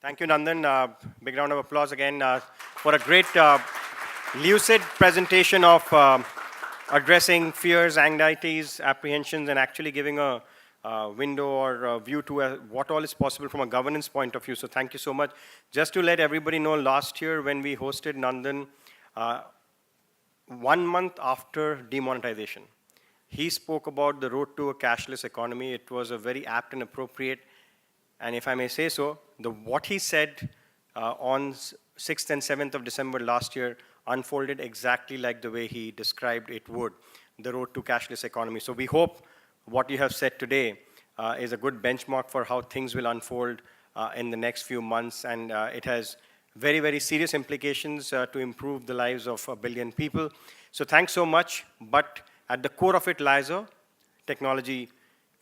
Thank you, Nandan. Big round of applause again for a great lucid presentation of addressing fears, anxieties, apprehensions, and actually giving a window or a view to what all is possible from a governance point of view. So thank you so much. Just to let everybody know, last year when we hosted Nandan, 1 month after demonetization, he spoke about the road to a cashless economy. It was a very apt and appropriate, and if I may say so, what he said on 6th and 7th of December last year unfolded exactly like the way he described it would, the road to cashless economy. So we hope what you have said today is a good benchmark for how things will unfold in the next few months, and it has very, very serious implications to improve the lives of 1 billion people. So thanks so much, but at the core of it lies a technology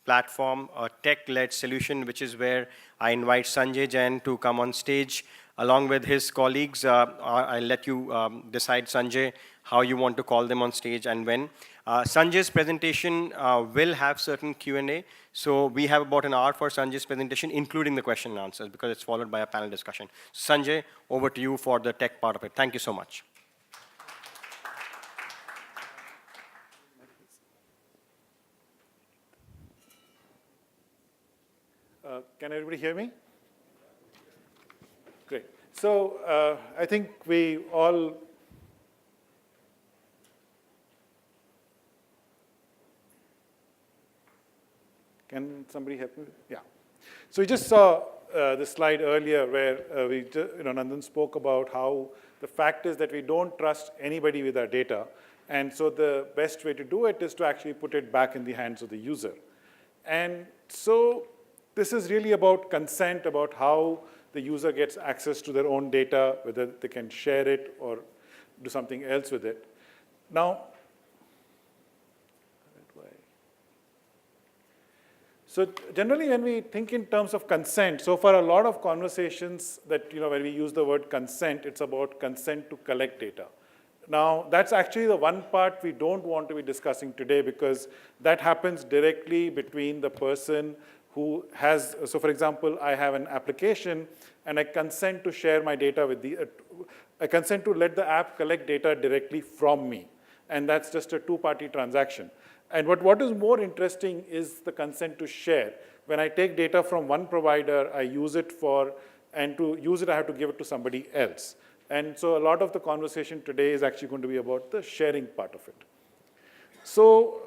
platform, a tech-led solution, which is where I invite Sanjay Jain to come on stage along with his colleagues. I'll let you decide, Sanjay, how you want to call them on stage and when. Sanjay's presentation will have certain Q&A. So we have about an hour for Sanjay's presentation, including the question and answers, because it's followed by a panel discussion. Sanjay, over to you for the tech part of it. Thank you so much. Can everybody hear me? Great. So I think we all can somebody help me? Yeah. So we just saw the slide earlier where Nandan spoke about how the fact is that we don't trust anybody with our data. And so the best way to do it is to actually put it back in the hands of the user. And so this is really about consent, about how the user gets access to their own data, whether they can share it or do something else with it. Now, so generally when we think in terms of consent, so for a lot of conversations that, when we use the word consent, it's about consent to collect data. Now, that's actually the one part we don't want to be discussing today, because that happens directly between the person who has, so for example, I have an application and I consent to share my data with I consent to let the app collect data directly from me. And that's just a two-party transaction. And what is more interesting is the consent to share. When I take data from one provider, I use it and to use it, I have to give it to somebody else. And so a lot of the conversation today is actually going to be about the sharing part of it. So,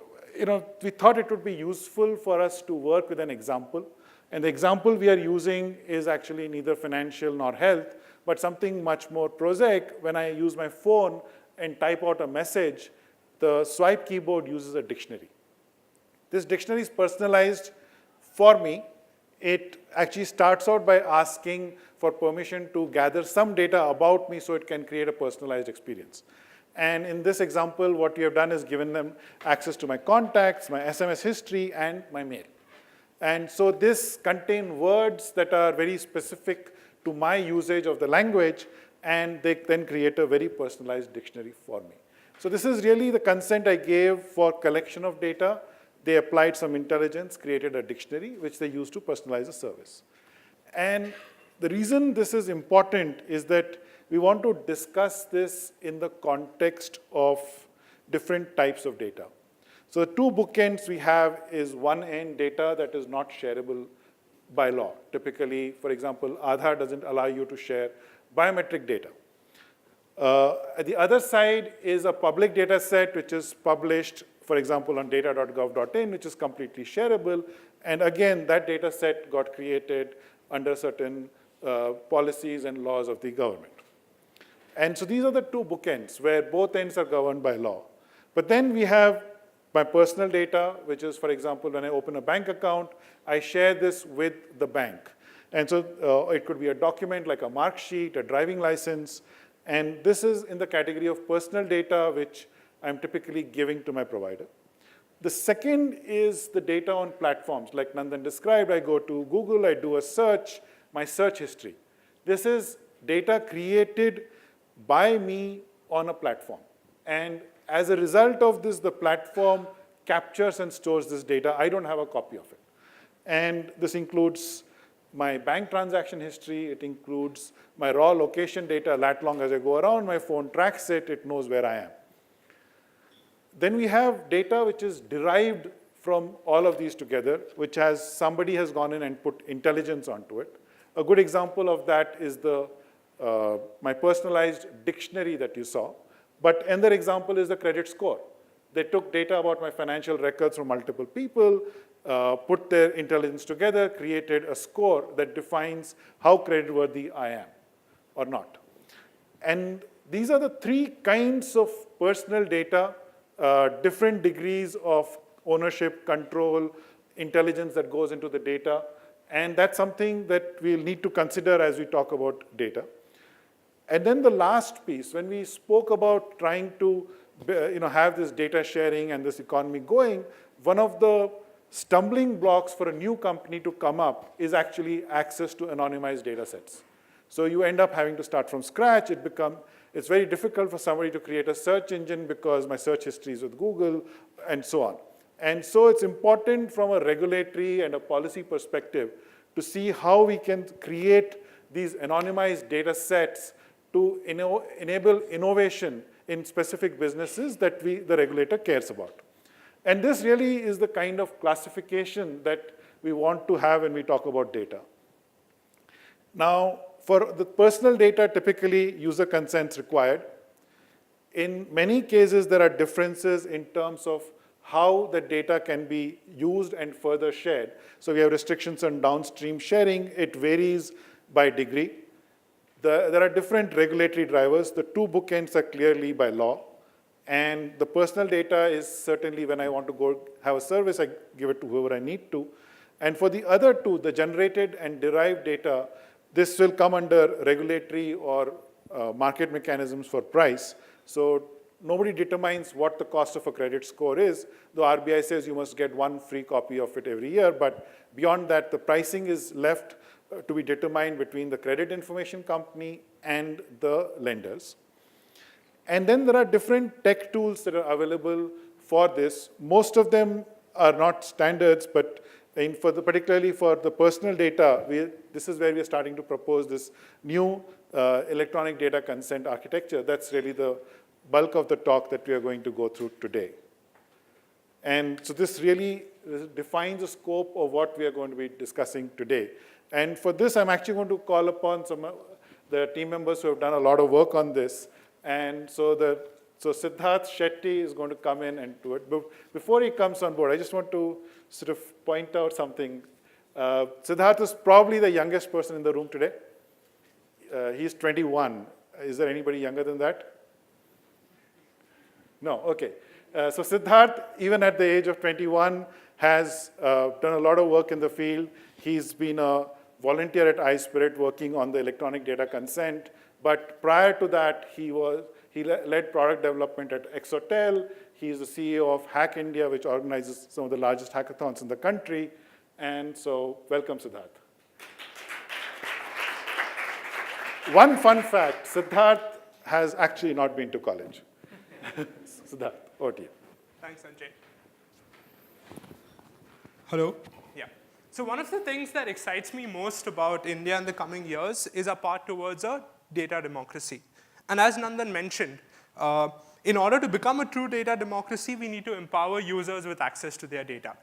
we thought it would be useful for us to work with an example. And the example we are using is actually neither financial nor health, but something much more prosaic. When I use my phone and type out a message, the swipe keyboard uses a dictionary. This dictionary is personalized for me. It actually starts out by asking for permission to gather some data about me so it can create a personalized experience. And in this example, what we have done is given them access to my contacts, my SMS history, and my mail. And so this contains words that are very specific to my usage of the language, and they then create a very personalized dictionary for me. So this is really the consent I gave for collection of data. They applied some intelligence, created a dictionary, which they used to personalize a service. And the reason this is important is that we want to discuss this in the context of different types of data. So the two bookends we have is one end data that is not shareable by law. Typically, for example, Aadhaar doesn't allow you to share biometric data. At the other side is a public data set which is published, for example, on data.gov.in, which is completely shareable. And again, that data set got created under certain policies and laws of the government. And so these are the two bookends where both ends are governed by law. But then we have my personal data, which is, for example, when I open a bank account, I share this with the bank. And so it could be a document like a mark sheet, a driving license. And this is in the category of personal data, which I'm typically giving to my provider. The second is the data on platforms. Like Nandan described, I go to Google, I do a search, my search history. This is data created by me on a platform. And as a result of this, the platform captures and stores this data. I don't have a copy of it. And this includes my bank transaction history, it includes my raw location data. That long as I go around, my phone tracks it, it knows where I am. Then we have data which is derived from all of these together, which somebody has gone in and put intelligence onto it. A good example of that is my personalized dictionary that you saw. But another example is the credit score. They took data about my financial records from multiple people, put their intelligence together, created a score that defines how creditworthy I am or not. And these are the three kinds of personal data, different degrees of ownership, control, intelligence that goes into the data. And that's something that we'll need to consider as we talk about data. And then the last piece, when we spoke about trying to have this data sharing and this economy going, one of the stumbling blocks for a new company to come up is actually access to anonymized data sets. So you end up having to start from scratch. It's very difficult for somebody to create a search engine because my search history is with Google and so on. And so it's important from a regulatory and a policy perspective to see how we can create these anonymized data sets to enable innovation in specific businesses that the regulator cares about. And this really is the kind of classification that we want to have when we talk about data. Now, for the personal data, typically user consent is required. In many cases, there are differences in terms of how the data can be used and further shared. So we have restrictions on downstream sharing. It varies by degree. There are different regulatory drivers. The two bookends are clearly by law. And the personal data is certainly when I want to go have a service, I give it to whoever I need to. And for the other two, the generated and derived data, this will come under regulatory or market mechanisms for price. So nobody determines what the cost of a credit score is. The RBI says you must get one free copy of it every year, but beyond that, the pricing is left to be determined between the credit information company and the lenders. And then there are different tech tools that are available for this. Most of them are not standards, but particularly for the personal data, this is where we are starting to propose this new electronic data consent architecture. That's really the bulk of the talk that we are going to go through today. And so this really defines the scope of what we are going to be discussing today. And for this, I'm actually going to call upon some of the team members who have done a lot of work on this. And so Siddharth Shetty is going to come in and do it. But before he comes on board, I just want to sort of point out something. Siddharth is probably the youngest person in the room today. He's 21. Is there anybody younger than that? No, okay. So Siddharth, even at the age of 21, has done a lot of work in the field. He's been a volunteer at iSPIRT working on the electronic data consent. But prior to that, he led product development at Exotel. He's the CEO of Hack India, which organizes some of the largest hackathons in the country. And so, welcome, Siddharth. One fun fact, Siddharth has actually not been to college. Siddharth, over to you. Thanks, Sanjay. Hello. Yeah. So one of the things that excites me most about India in the coming years is our path towards a data democracy. And as Nandan mentioned, in order to become a true data democracy, we need to empower users with access to their data.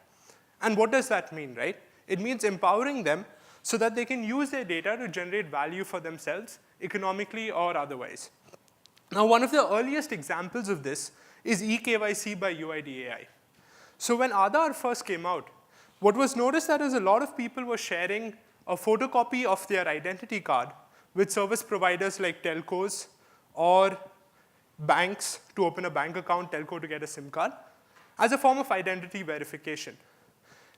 And what does that mean, right? It means empowering them so that they can use their data to generate value for themselves, economically or otherwise. Now, one of the earliest examples of this is eKYC by UIDAI. So when Aadhaar first came out, what was noticed that is a lot of people were sharing a photocopy of their identity card with service providers like telcos or banks to open a bank account, telco to get a SIM card, as a form of identity verification.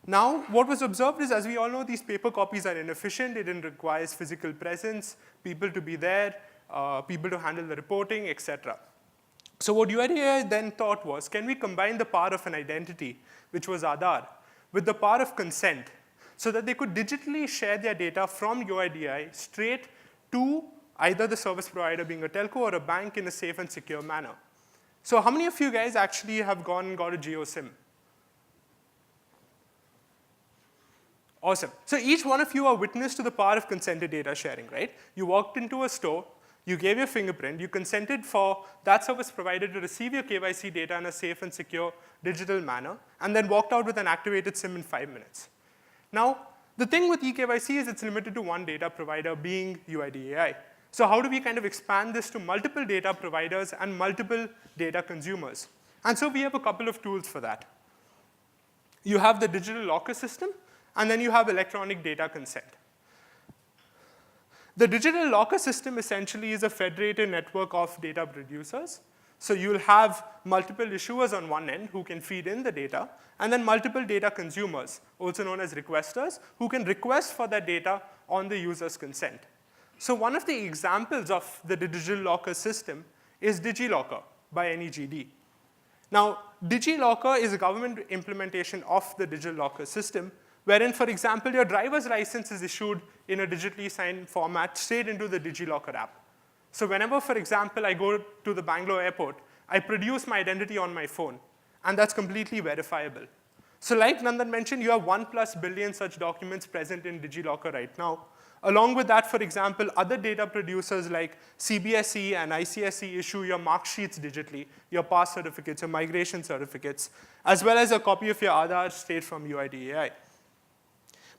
Now, what was observed is, as we all know, these paper copies are inefficient. It requires physical presence, people to be there, people to handle the reporting, etc. So what UIDAI then thought was, can we combine the power of an identity, which was Aadhaar, with the power of consent, so that they could digitally share their data from UIDAI straight to either the service provider, being a telco, or a bank in a safe and secure manner. So how many of you guys actually have gone and got a GeoSIM? Awesome. So each one of you are witness to the power of consented data sharing, right? You walked into a store, you gave your fingerprint, you consented for that service provider to receive your KYC data in a safe and secure digital manner, and then walked out with an activated SIM in 5 minutes. Now, the thing with eKYC is it's limited to one data provider, being UID-AI. So how do we kind of expand this to multiple data providers and multiple data consumers? And so we have a couple of tools for that. You have the digital locker system, and then you have electronic data consent. The digital locker system essentially is a federated network of data producers. So you'll have multiple issuers on one end who can feed in the data, and then multiple data consumers, also known as requesters, who can request for that data on the user's consent. So one of the examples of the digital locker system is DigiLocker by NEGD. Now, DigiLocker is a government implementation of the digital locker system, wherein, for example, your driver's license is issued in a digitally signed format straight into the DigiLocker app. So whenever, for example, I go to the Bangalore airport, I produce my identity on my phone, and that's completely verifiable. So like Nandan mentioned, you have 1+ billion such documents present in DigiLocker right now. Along with that, for example, other data producers like CBSE and ICSE issue your mark sheets digitally, your pass certificates, your migration certificates, as well as a copy of your Aadhaar straight from UID-AI.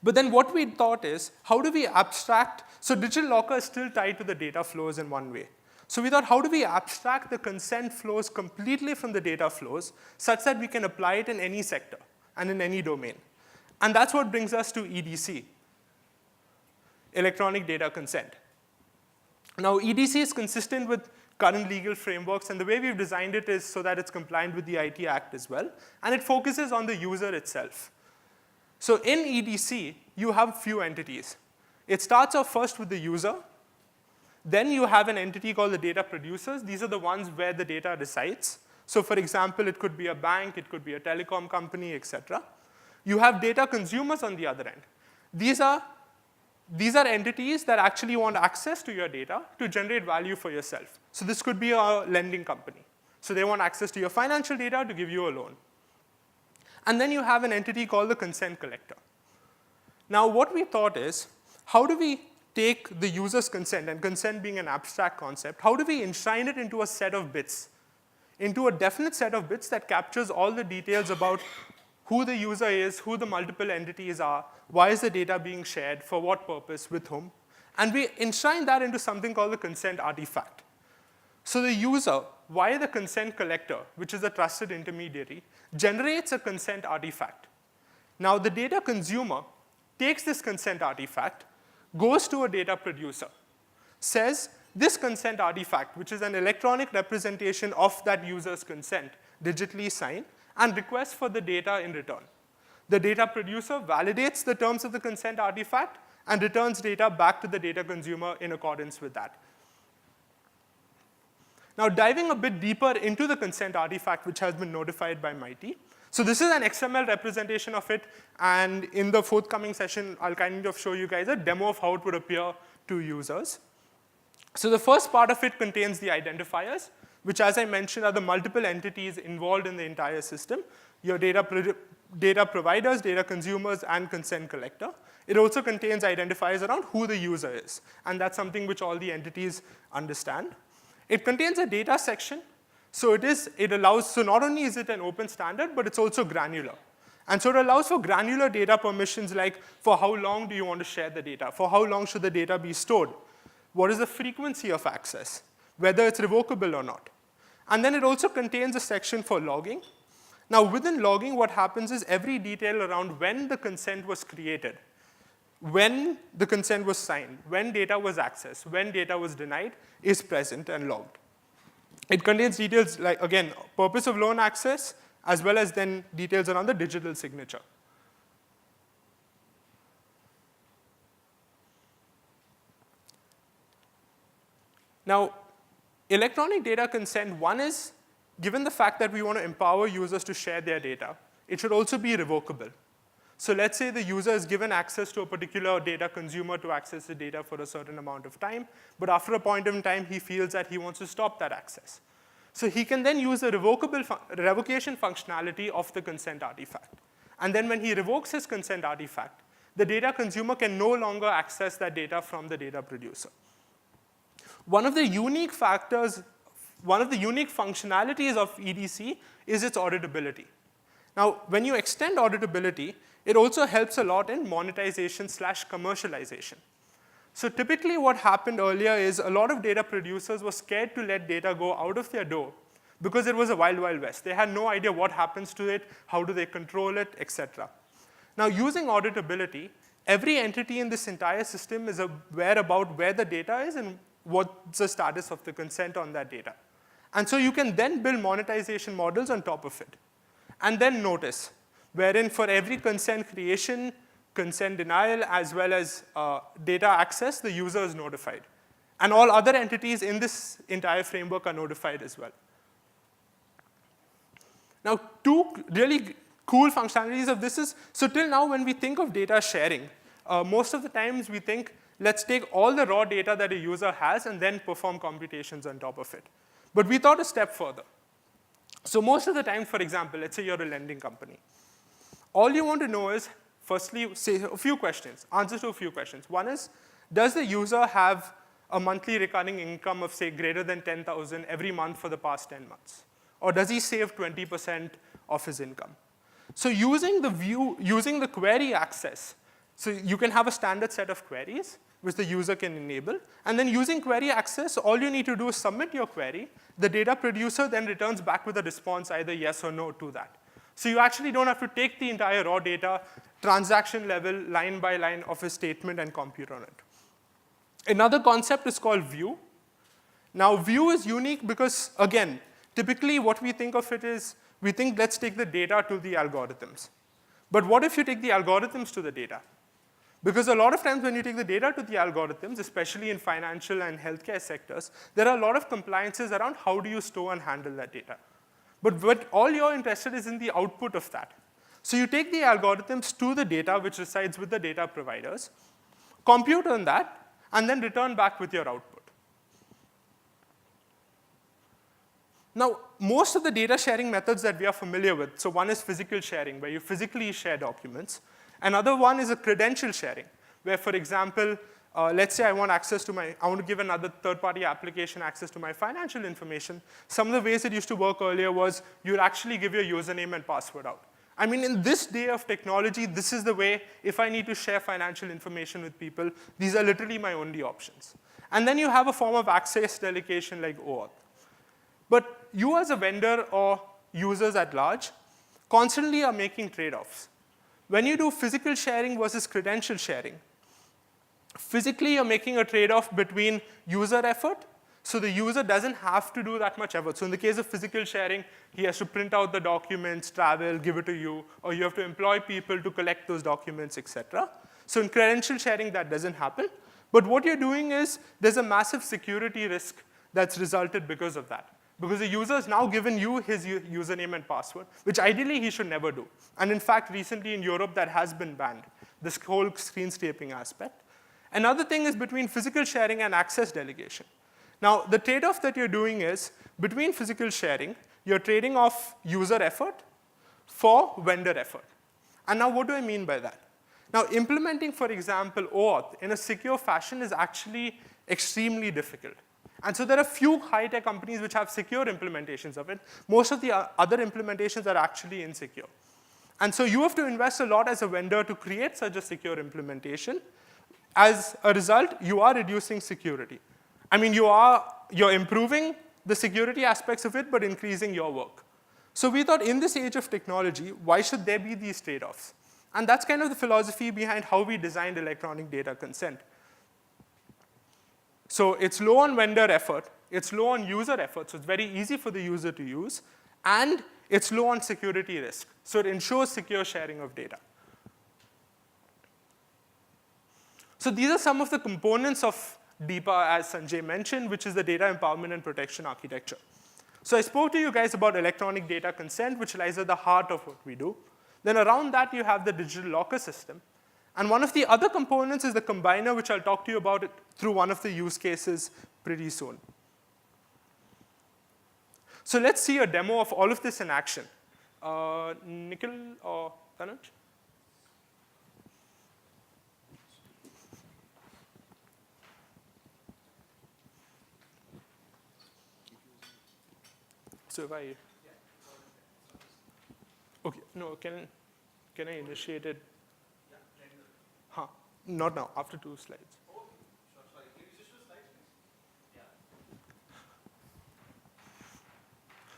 But then what we thought is, how do we abstract? So digital locker is still tied to the data flows in one way. So we thought, how do we abstract the consent flows completely from the data flows such that we can apply it in any sector and in any domain? And that's what brings us to EDC, electronic data consent. Now, EDC is consistent with current legal frameworks, and the way we've designed it is so that it's compliant with the IT Act as well, and it focuses on the user itself. So in EDC, you have a few entities. It starts off first with the user. Then you have an entity called the data producers. These are the ones where the data resides. So for example, it could be a bank, it could be a telecom company, etc. You have data consumers on the other end. These are entities that actually want access to your data to generate value for yourself. So this could be a lending company. So they want access to your financial data to give you a loan. And then you have an entity called the consent collector. Now, what we thought is, how do we take the user's consent, and consent being an abstract concept, how do we enshrine it into a set of bits, into a definite set of bits that captures all the details about who the user is, who the multiple entities are, why is the data being shared, for what purpose, with whom, and we enshrine that into something called the consent artifact. So the user, via the consent collector, which is a trusted intermediary, generates a consent artifact. Now the data consumer takes this consent artifact, goes to a data producer, says this consent artifact, which is an electronic representation of that user's consent, digitally signed, and requests for the data in return. The data producer validates the terms of the consent artifact and returns data back to the data consumer in accordance with that. Now, diving a bit deeper into the consent artifact, which has been notified by MIT. So this is an XML representation of it, and in the forthcoming session, I'll kind of show you guys a demo of how it would appear to users. So the first part of it contains the identifiers, which, as I mentioned, are the multiple entities involved in the entire system, your data providers, data consumers, and consent collector. It also contains identifiers around who the user is, and that's something which all the entities understand. It contains a data section, so so not only is it an open standard, but it's also granular. And so it allows for granular data permissions, like for how long do you want to share the data, for how long should the data be stored, what is the frequency of access, whether it's revocable or not. And then it also contains a section for logging. Now within logging, what happens is every detail around when the consent was created, when the consent was signed, when data was accessed, when data was denied, is present and logged. It contains details like, again, purpose of loan access, as well as then details around the digital signature. Now, electronic data consent, one is, given the fact that we want to empower users to share their data, it should also be revocable. So let's say the user is given access to a particular data consumer to access the data for a certain amount of time, but after a point in time, he feels that he wants to stop that access. So he can then use the revocation functionality of the consent artifact. And then when he revokes his consent artifact, the data consumer can no longer access that data from the data producer. One of the unique factors, one of the unique functionalities of EDC is its auditability. Now, when you extend auditability, it also helps a lot in monetization / commercialization. So typically what happened earlier is a lot of data producers were scared to let data go out of their door because it was a wild, wild west. They had no idea what happens to it, how do they control it, etc. Now, using auditability, every entity in this entire system is aware about where the data is and what's the status of the consent on that data. And so you can then build monetization models on top of it. And then notice, wherein for every consent creation, consent denial, as well as data access, the user is notified. And all other entities in this entire framework are notified as well. Now, two really cool functionalities of this is, so till now when we think of data sharing, most of the times we think, let's take all the raw data that a user has and then perform computations on top of it. But we thought a step further. So most of the time, for example, let's say you're a lending company. All you want to know is, firstly, say a few questions, answers to a few questions. One is, does the user have a monthly recurring income of, say, greater than 10,000 every month for the past 10 months? Or does he save 20% of his income? So using the query access, so you can have a standard set of queries which the user can enable. And then using query access, all you need to do is submit your query. The data producer then returns back with a response, either yes or no to that. So you actually don't have to take the entire raw data, transaction level, line by line of a statement and compute on it. Another concept is called view. Now, view is unique because, again, typically what we think of it is, we think let's take the data to the algorithms. But what if you take the algorithms to the data? Because a lot of times when you take the data to the algorithms, especially in financial and healthcare sectors, there are a lot of compliances around how do you store and handle that data. But what all you're interested is in the output of that. So you take the algorithms to the data which resides with the data providers, compute on that, and then return back with your output. Now, most of the data sharing methods that we are familiar with, so one is physical sharing, where you physically share documents. Another one is a credential sharing, where, for example, let's say I want to give another third-party application access to my financial information. Some of the ways it used to work earlier was you'd actually give your username and password out. I mean, in this day of technology, this is the way, if I need to share financial information with people, these are literally my only options. And then you have a form of access delegation like OAuth. But you as a vendor or users at large constantly are making trade-offs. When you do physical sharing versus credential sharing, physically you're making a trade-off between user effort, so the user doesn't have to do that much effort. So in the case of physical sharing, he has to print out the documents, travel, give it to you, or you have to employ people to collect those documents, etc. So in credential sharing, that doesn't happen. But what you're doing is there's a massive security risk that's resulted because of that. Because the user has now given you his username and password, which ideally he should never do. And in fact, recently in Europe, that has been banned, this whole screen scraping aspect. Another thing is between physical sharing and access delegation. Now, the trade-off that you're doing is, between physical sharing, you're trading off user effort for vendor effort. And now what do I mean by that? Now, implementing, for example, OAuth in a secure fashion is actually extremely difficult. And so there are few high-tech companies which have secure implementations of it. Most of the other implementations are actually insecure. And so you have to invest a lot as a vendor to create such a secure implementation. As a result, you are reducing security. I mean, you're improving the security aspects of it, but increasing your work. So we thought in this age of technology, why should there be these trade-offs? And that's kind of the philosophy behind how we designed electronic data consent. So it's low on vendor effort, it's low on user effort, so it's very easy for the user to use, and it's low on security risk. So it ensures secure sharing of data. So these are some of the components of DEPA, as Sanjay mentioned, which is the data empowerment and protection architecture. So I spoke to you guys about electronic data consent, which lies at the heart of what we do. Then around that, you have the digital locker system. And one of the other components is the combiner, which I'll talk to you about it through one of the use cases pretty soon. So let's see a demo of all of this in action. Nikhil or Tanuj? So if I, okay, no, can I initiate it? Huh, not now, after 2 slides.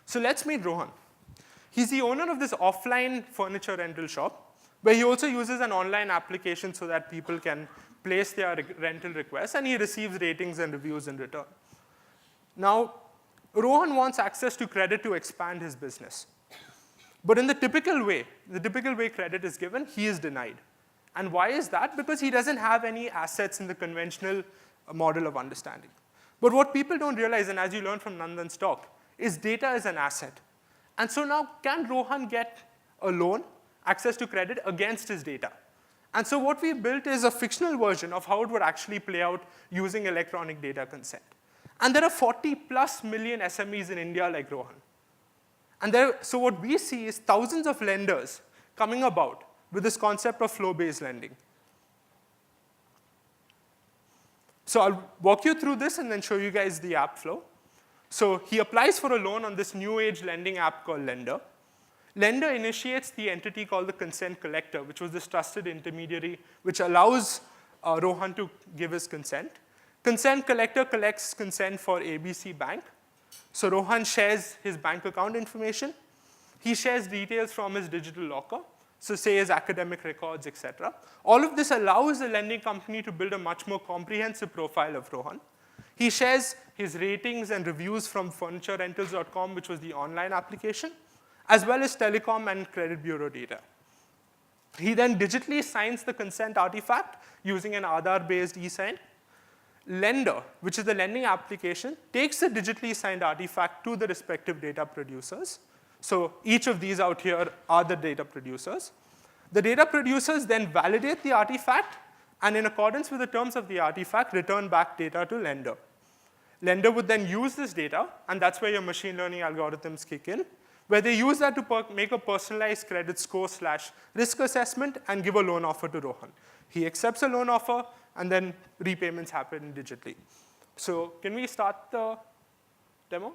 So let's meet Rohan. He's the owner of this offline furniture rental shop, where he also uses an online application so that people can place their rental requests, and he receives ratings and reviews in return. Now, Rohan wants access to credit to expand his business. But in the typical way credit is given, he is denied. And why is that? Because he doesn't have any assets in the conventional model of understanding. But what people don't realize, and as you learn from Nandan's talk, is data is an asset. And so now, can Rohan get a loan, access to credit, against his data? And so what we built is a fictional version of how it would actually play out using electronic data consent. And there are 40+ million SMEs in India like Rohan. And so what we see is thousands of lenders coming about with this concept of flow-based lending. So I'll walk you through this and then show you guys the app flow. So he applies for a loan on this new age lending app called Lender. Lender initiates the entity called the consent collector, which was this trusted intermediary which allows Rohan to give his consent. Consent collector collects consent for ABC Bank. So Rohan shares his bank account information. He shares details from his digital locker, so say his academic records, etc. All of this allows the lending company to build a much more comprehensive profile of Rohan. He shares his ratings and reviews from furniturerentals.com, which was the online application, as well as telecom and credit bureau data. He then digitally signs the consent artifact using an Aadhaar-based e-sign. Lender, which is the lending application, takes the digitally signed artifact to the respective data producers. So each of these out here are the data producers. The data producers then validate the artifact, and in accordance with the terms of the artifact, return back data to lender. Lender would then use this data, and that's where your machine learning algorithms kick in, where they use that to make a personalized credit score / risk assessment and give a loan offer to Rohan. He accepts a loan offer, and then repayments happen digitally. So can we start the demo?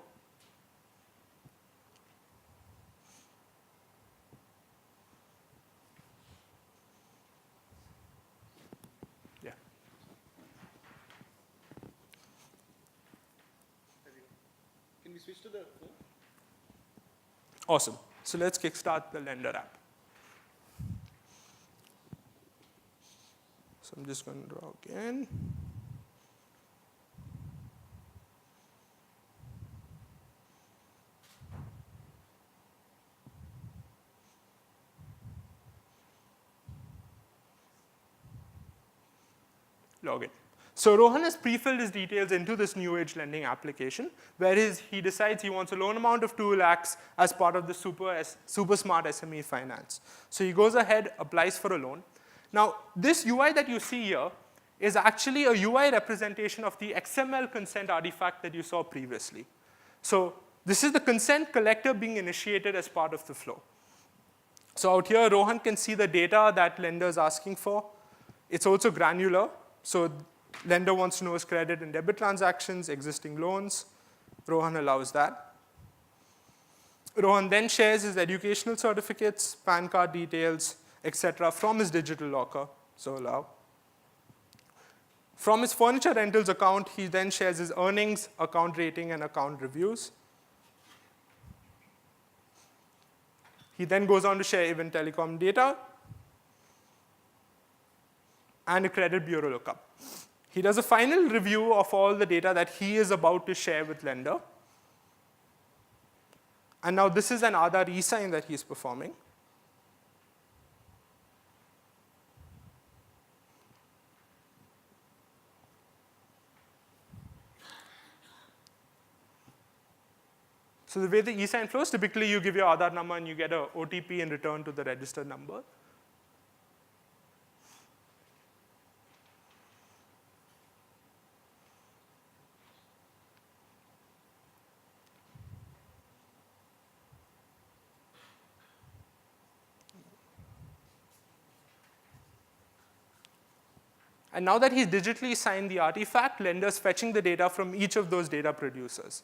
Yeah. Can we switch to the phone? Awesome. So let's kickstart the Lender app. So I'm just going to log in. Log in. So Rohan has pre-filled his details into this new age lending application, where he decides he wants a loan amount of 2 lakhs as part of the super smart SME finance. So he goes ahead, applies for a loan. Now, this UI that you see here is actually a UI representation of the XML consent artifact that you saw previously. So this is the consent collector being initiated as part of the flow. So out here, Rohan can see the data that lender is asking for. It's also granular. So lender wants to know his credit and debit transactions, existing loans. Rohan allows that. Rohan then shares his educational certificates, PAN card details, etc. from his digital locker, so allow. From his furniture rentals account, he then shares his earnings, account rating, and account reviews. He then goes on to share even telecom data and a credit bureau lookup. He does a final review of all the data that he is about to share with lender. And now this is an Aadhaar e-sign that he's performing. So the way the e-sign flows, typically you give your Aadhaar number and you get an OTP in return to the registered number. And now that he's digitally signed the artifact, lender's fetching the data from each of those data producers.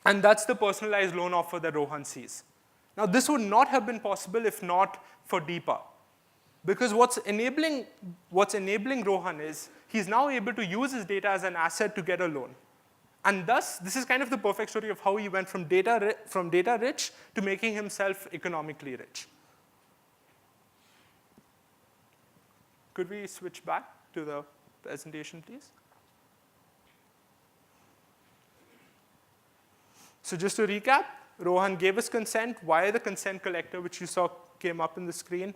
And that's the personalized loan offer that Rohan sees. Now, this would not have been possible if not for DEPA. Because what's enabling Rohan is he's now able to use his data as an asset to get a loan. And thus, this is kind of the perfect story of how he went from data rich to making himself economically rich. Could we switch back to the presentation, please? So just to recap, Rohan gave us consent via the consent collector, which you saw came up in the screen,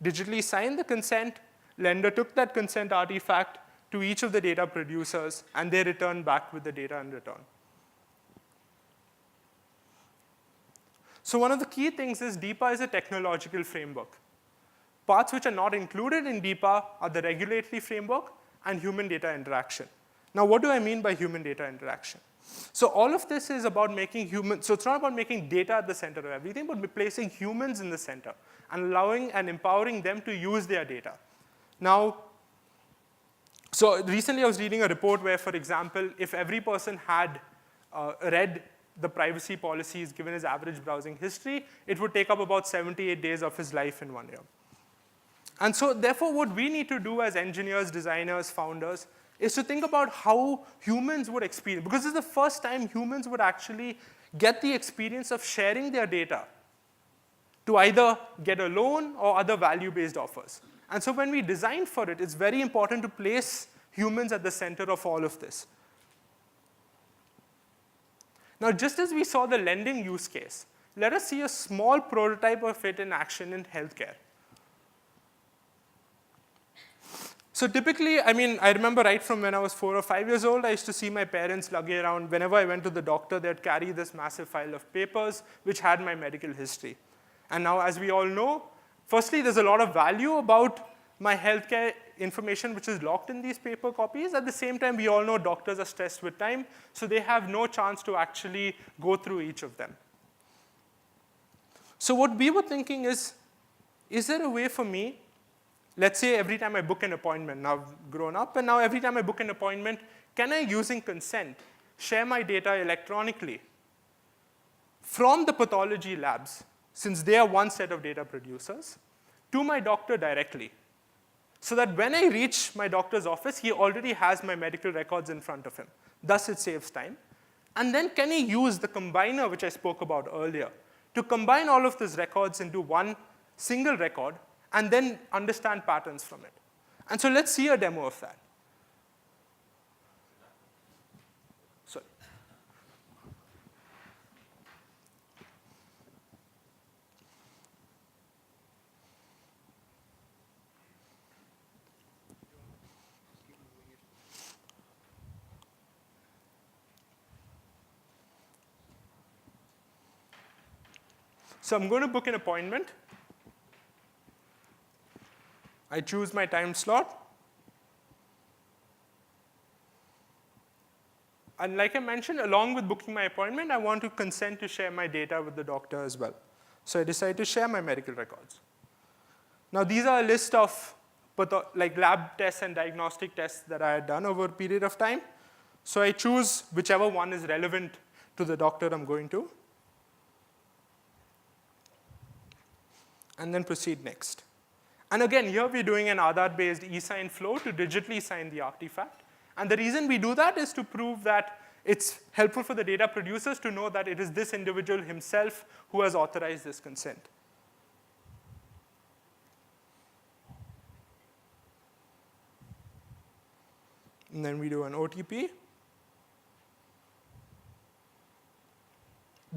digitally signed the consent, lender took that consent artifact to each of the data producers, and they returned back with the data in return. So one of the key things is DEPA is a technological framework. Parts which are not included in DEPA are the regulatory framework and human data interaction. Now, what do I mean by human data interaction? So all of this is about making humans, so it's not about making data at the center of everything, but placing humans in the center and allowing and empowering them to use their data. Now, so recently I was reading a report where, for example, if every person had read the privacy policies given his average browsing history, it would take up about 78 days of his life in 1 year. And so therefore, what we need to do as engineers, designers, founders, is to think about how humans would experience, because this is the first time humans would actually get the experience of sharing their data to either get a loan or other value-based offers. And so when we design for it, it's very important to place humans at the center of all of this. Now, just as we saw the lending use case, let us see a small prototype of it in action in healthcare. So typically, I mean, I remember right from when I was 4 or 5 years old, I used to see my parents lugging around. Whenever I went to the doctor, they'd carry this massive file of papers which had my medical history. And now, as we all know, firstly, there's a lot of value about my healthcare information which is locked in these paper copies. At the same time, we all know doctors are stressed with time, so they have no chance to actually go through each of them. So what we were thinking is there a way for me, let's say every time I book an appointment, now I've grown up, and now every time I book an appointment, can I, using consent, share my data electronically from the pathology labs, since they are one set of data producers, to my doctor directly, so that when I reach my doctor's office, he already has my medical records in front of him. Thus, it saves time. And then can he use the combiner, which I spoke about earlier, to combine all of these records into one single record and then understand patterns from it. And so let's see a demo of that. Sorry. So I'm going to book an appointment. I choose my time slot. And like I mentioned, along with booking my appointment, I want to consent to share my data with the doctor as well. So I decide to share my medical records. Now, these are a list of like lab tests and diagnostic tests that I had done over a period of time. So I choose whichever one is relevant to the doctor I'm going to, and then proceed next. And again, here we're doing an Aadhaar-based e-sign flow to digitally sign the artifact. And the reason we do that is to prove that it's helpful for the data producers to know that it is this individual himself who has authorized this consent. And then we do an OTP.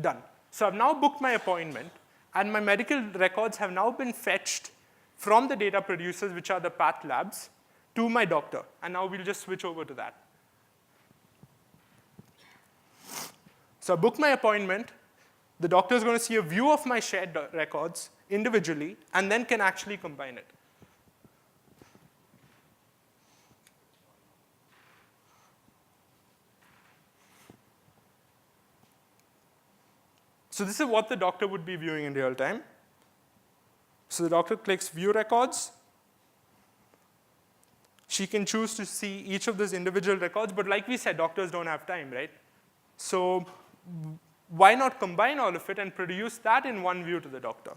Done. So I've now booked my appointment, and my medical records have now been fetched from the data producers, which are the path labs, to my doctor. And now we'll just switch over to that. So I booked my appointment. The doctor is going to see a view of my shared records individually, and then can actually combine it. So this is what the doctor would be viewing in real time. So the doctor clicks View Records. She can choose to see each of those individual records, but like we said, doctors don't have time, right? So why not combine all of it and produce that in one view to the doctor?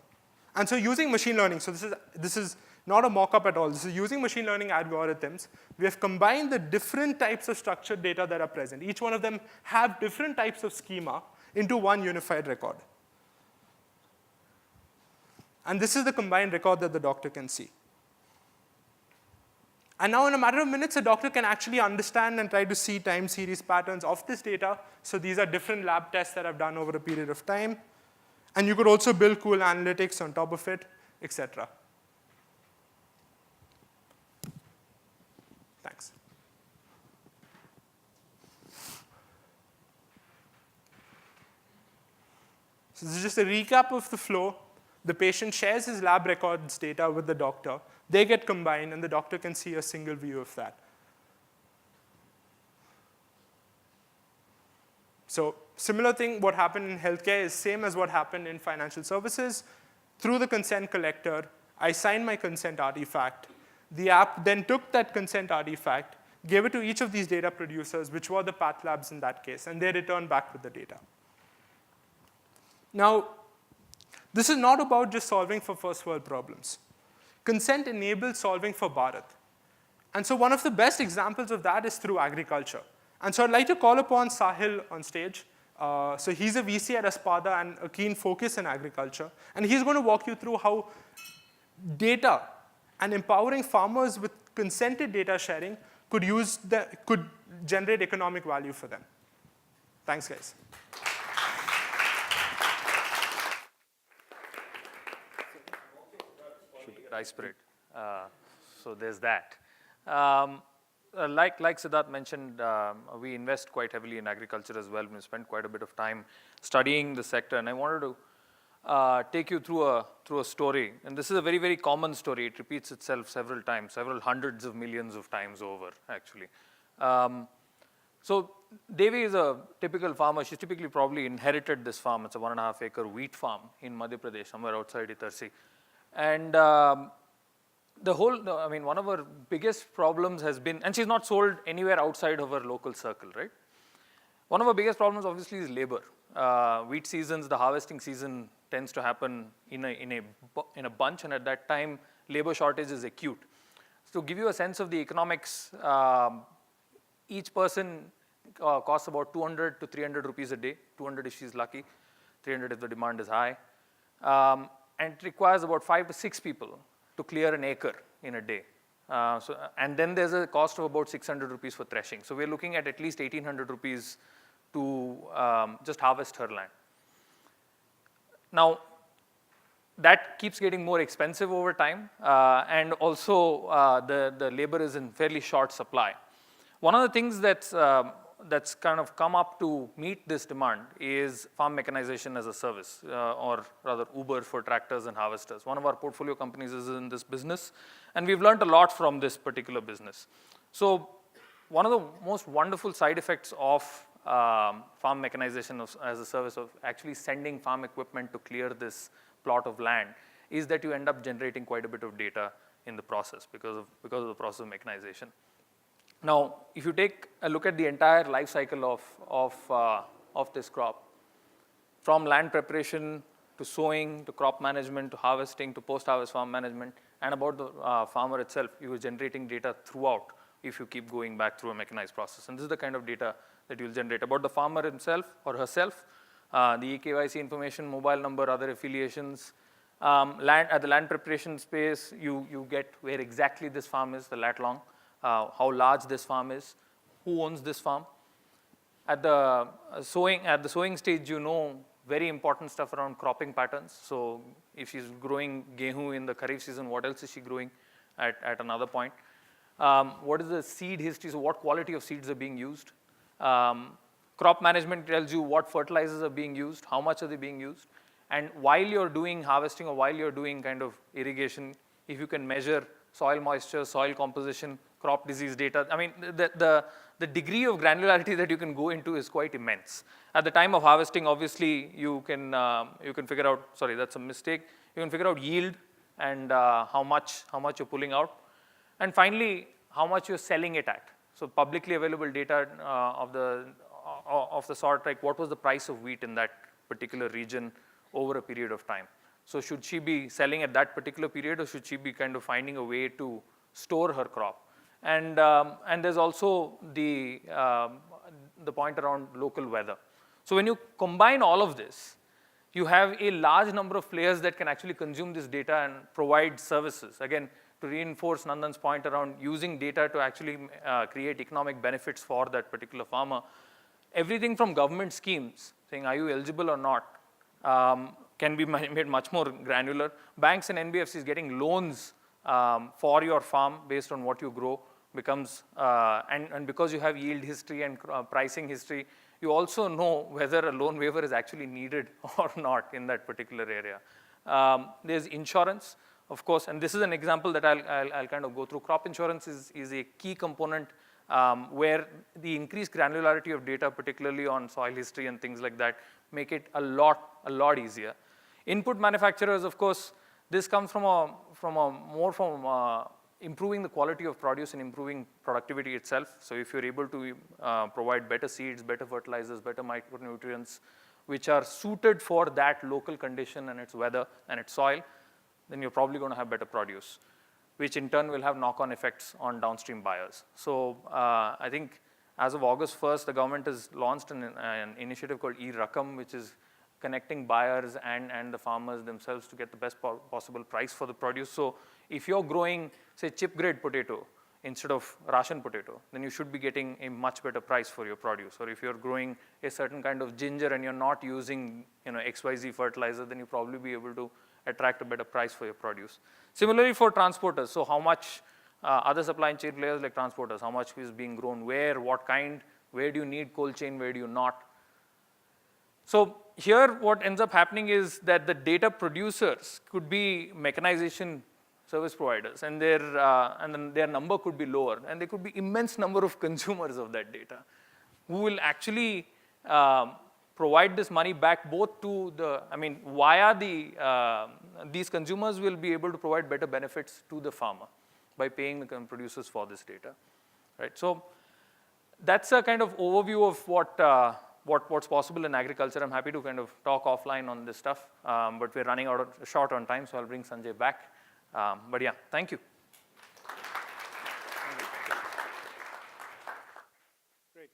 And so using machine learning, so this is not a mock-up at all. This is using machine learning algorithms. We have combined the different types of structured data that are present. Each one of them have different types of schema into one unified record. And this is the combined record that the doctor can see. And now in a matter of minutes, a doctor can actually understand and try to see time series patterns of this data. So these are different lab tests that I've done over a period of time. And you could also build cool analytics on top of it, etc. Thanks. So this is just a recap of the flow. The patient shares his lab records data with the doctor. They get combined, and the doctor can see a single view of that. So similar thing, what happened in healthcare is same as what happened in financial services. Through the consent collector, I signed my consent artifact. The app then took that consent artifact, gave it to each of these data producers, which were the path labs in that case, and they returned back with the data. Now, this is not about just solving for first world problems. Consent enables solving for Bharat. And so one of the best examples of that is through agriculture. And so I'd like to call upon Sahil on stage. So he's a VC at Espada and a keen focus in agriculture. And he's going to walk you through how data and empowering farmers with consented data sharing could generate economic value for them. Thanks, guys. iSPIRT. So there's that. Like Siddharth mentioned, we invest quite heavily in agriculture as well. We spend quite a bit of time studying the sector, and I wanted to take you through a story. And this is a very, very common story. It repeats itself several times, several hundreds of millions of times over, actually. So Devi is a typical farmer. She's typically probably inherited this farm. It's a 1.5 acre wheat farm in Madhya Pradesh, somewhere outside Itarsi. And one of her biggest problems has been, and she's not sold anywhere outside of her local circle, right? One of her biggest problems obviously is labor. Wheat seasons, the harvesting season tends to happen in a bunch, and at that time, labor shortage is acute. So to give you a sense of the economics, each person costs about 200 to 300 rupees a day, 200 if she's lucky, 300 if the demand is high. And it requires about 5 to 6 people to clear an acre in a day. And then there's a cost of about 600 rupees for threshing. So we're looking at least 1,800 rupees to just harvest her land. Now, that keeps getting more expensive over time, and also the labor is in fairly short supply. One of the things that's kind of come up to meet this demand is farm mechanization as a service, or rather Uber for tractors and harvesters. One of our portfolio companies is in this business, and we've learned a lot from this particular business. So one of the most wonderful side effects of farm mechanization as a service, of actually sending farm equipment to clear this plot of land, is that you end up generating quite a bit of data in the process because of the process of mechanization. Now, if you take a look at the entire life cycle of this crop, from land preparation to sowing to crop management to harvesting to post-harvest farm management, and about the farmer itself, you are generating data throughout if you keep going back through a mechanized process. And this is the kind of data that you'll generate about the farmer himself or herself, the eKYC information, mobile number, other affiliations. At the land preparation space, you get where exactly this farm is, the lat long. How large this farm is, who owns this farm. At the sowing stage, you know very important stuff around cropping patterns. So if she's growing gehu in the Kharif season, what else is she growing at another point? What is the seed history, so what quality of seeds are being used? Crop management tells you what fertilizers are being used, how much are they being used. And while you're doing harvesting or while you're doing kind of irrigation, if you can measure soil moisture, soil composition, crop disease data. I mean, the degree of granularity that you can go into is quite immense. At the time of harvesting, obviously, you can figure out, sorry, that's a mistake. You can figure out yield and how much you're pulling out. And finally, how much you're selling it at. So publicly available data of the sort, like what was the price of wheat in that particular region over a period of time. So should she be selling at that particular period, or should she be kind of finding a way to store her crop? And there's also the point around local weather. So when you combine all of this, you have a large number of players that can actually consume this data and provide services. Again, to reinforce Nandan's point around using data to actually create economic benefits for that particular farmer, everything from government schemes, saying are you eligible or not, can be made much more granular. Banks and NBFCs getting loans for your farm based on what you grow becomes, and because you have yield history and pricing history, you also know whether a loan waiver is actually needed or not in that particular area. There's insurance, of course, and this is an example that I'll kind of go through. Crop insurance is a key component where the increased granularity of data, particularly on soil history and things like that, make it a lot easier. Input manufacturers, of course, this comes from improving the quality of produce and improving productivity itself. So if you're able to provide better seeds, better fertilizers, better micronutrients, which are suited for that local condition and its weather and its soil, then you're probably going to have better produce, which in turn will have knock-on effects on downstream buyers. So I think as of August 1st, the government has launched an initiative called e-Rakam, which is connecting buyers and the farmers themselves to get the best possible price for the produce. So if you're growing, say, chip-grade potato instead of ration potato, then you should be getting a much better price for your produce. Or if you're growing a certain kind of ginger and you're not using XYZ fertilizer, then you'll probably be able to attract a better price for your produce. Similarly for transporters, so how much other supply chain players like transporters, how much is being grown where, what kind, where do you need cold chain, where do you not? So here what ends up happening is that the data producers could be mechanization service providers, and then their number could be lower, and there could be immense number of consumers of that data who will actually provide this money back both to the, via these consumers will be able to provide better benefits to the farmer by paying the producers for this data, right? So that's a kind of overview of what's possible in agriculture. I'm happy to kind of talk offline on this stuff, but we're running short on time, so I'll bring Sanjay back. But yeah, thank you. Great.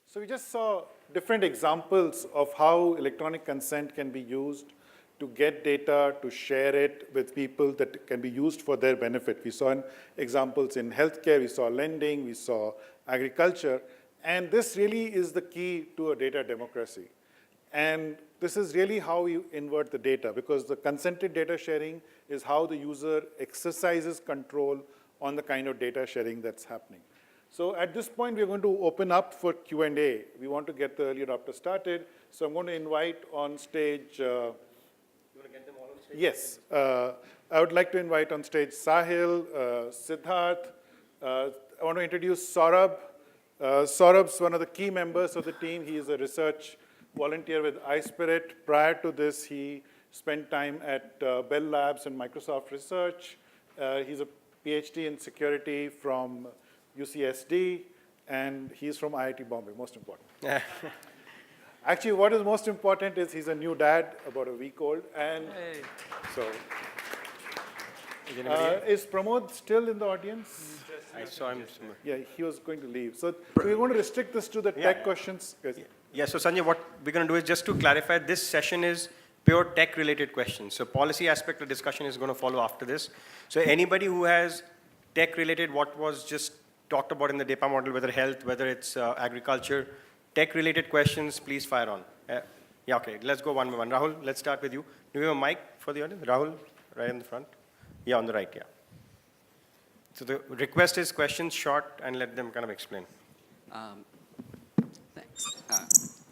So we just saw different examples of how electronic consent can be used to get data, to share it with people that can be used for their benefit. We saw examples in healthcare, we saw lending, we saw agriculture, and this really is the key to a data democracy. And this is really how you invert the data, because the consented data sharing is how the user exercises control on the kind of data sharing that's happening. So at this point, we're going to open up for Q&A. We want to get the early adopter started. So I'm going to invite on stage. You want to get them all on stage? Yes. I would like to invite on stage Sahil, Siddharth. I want to introduce Saurabh. Saurabh's one of the key members of the team. He is a research volunteer with iSPIRT. Prior to this, he spent time at Bell Labs and Microsoft Research. He's a PhD in security from UCSD, and he's from IIT Bombay, most important. Actually, what is most important is he's a new dad, about a week old, and so. Is Pramod still in the audience? I saw him somewhere. Yeah, he was going to leave. So we're going to restrict this to the tech questions. Yeah, so Sanjay, what we're going to do is just to clarify, this session is pure tech-related questions. So policy aspect of discussion is going to follow after this. So anybody who has tech-related, what was just talked about in the DEPA model, whether health, whether it's agriculture, tech-related questions, please fire on. Yeah, okay, let's go one by one. Rahul, let's start with you. Do we have a mic for the audience? Rahul, right in the front. Yeah, on the right, yeah. So the request is questions short and let them kind of explain. Thanks.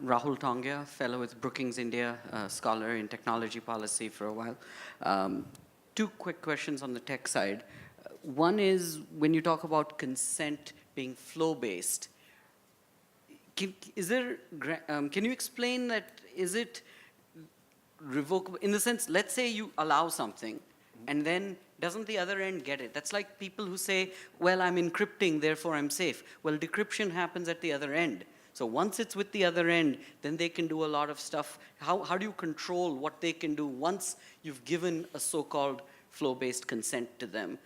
Rahul Tongia, fellow with Brookings India, scholar in technology policy for a while. Two quick questions on the tech side. One is, when you talk about consent being flow-based, can you explain that? Is it revocable? In the sense, let's say you allow something, and then doesn't the other end get it? That's like people who say, well, I'm encrypting, therefore I'm safe. Well, decryption happens at the other end. So once it's with the other end, then they can do a lot of stuff. How do you control what they can do once you've given a so-called flow-based consent to them?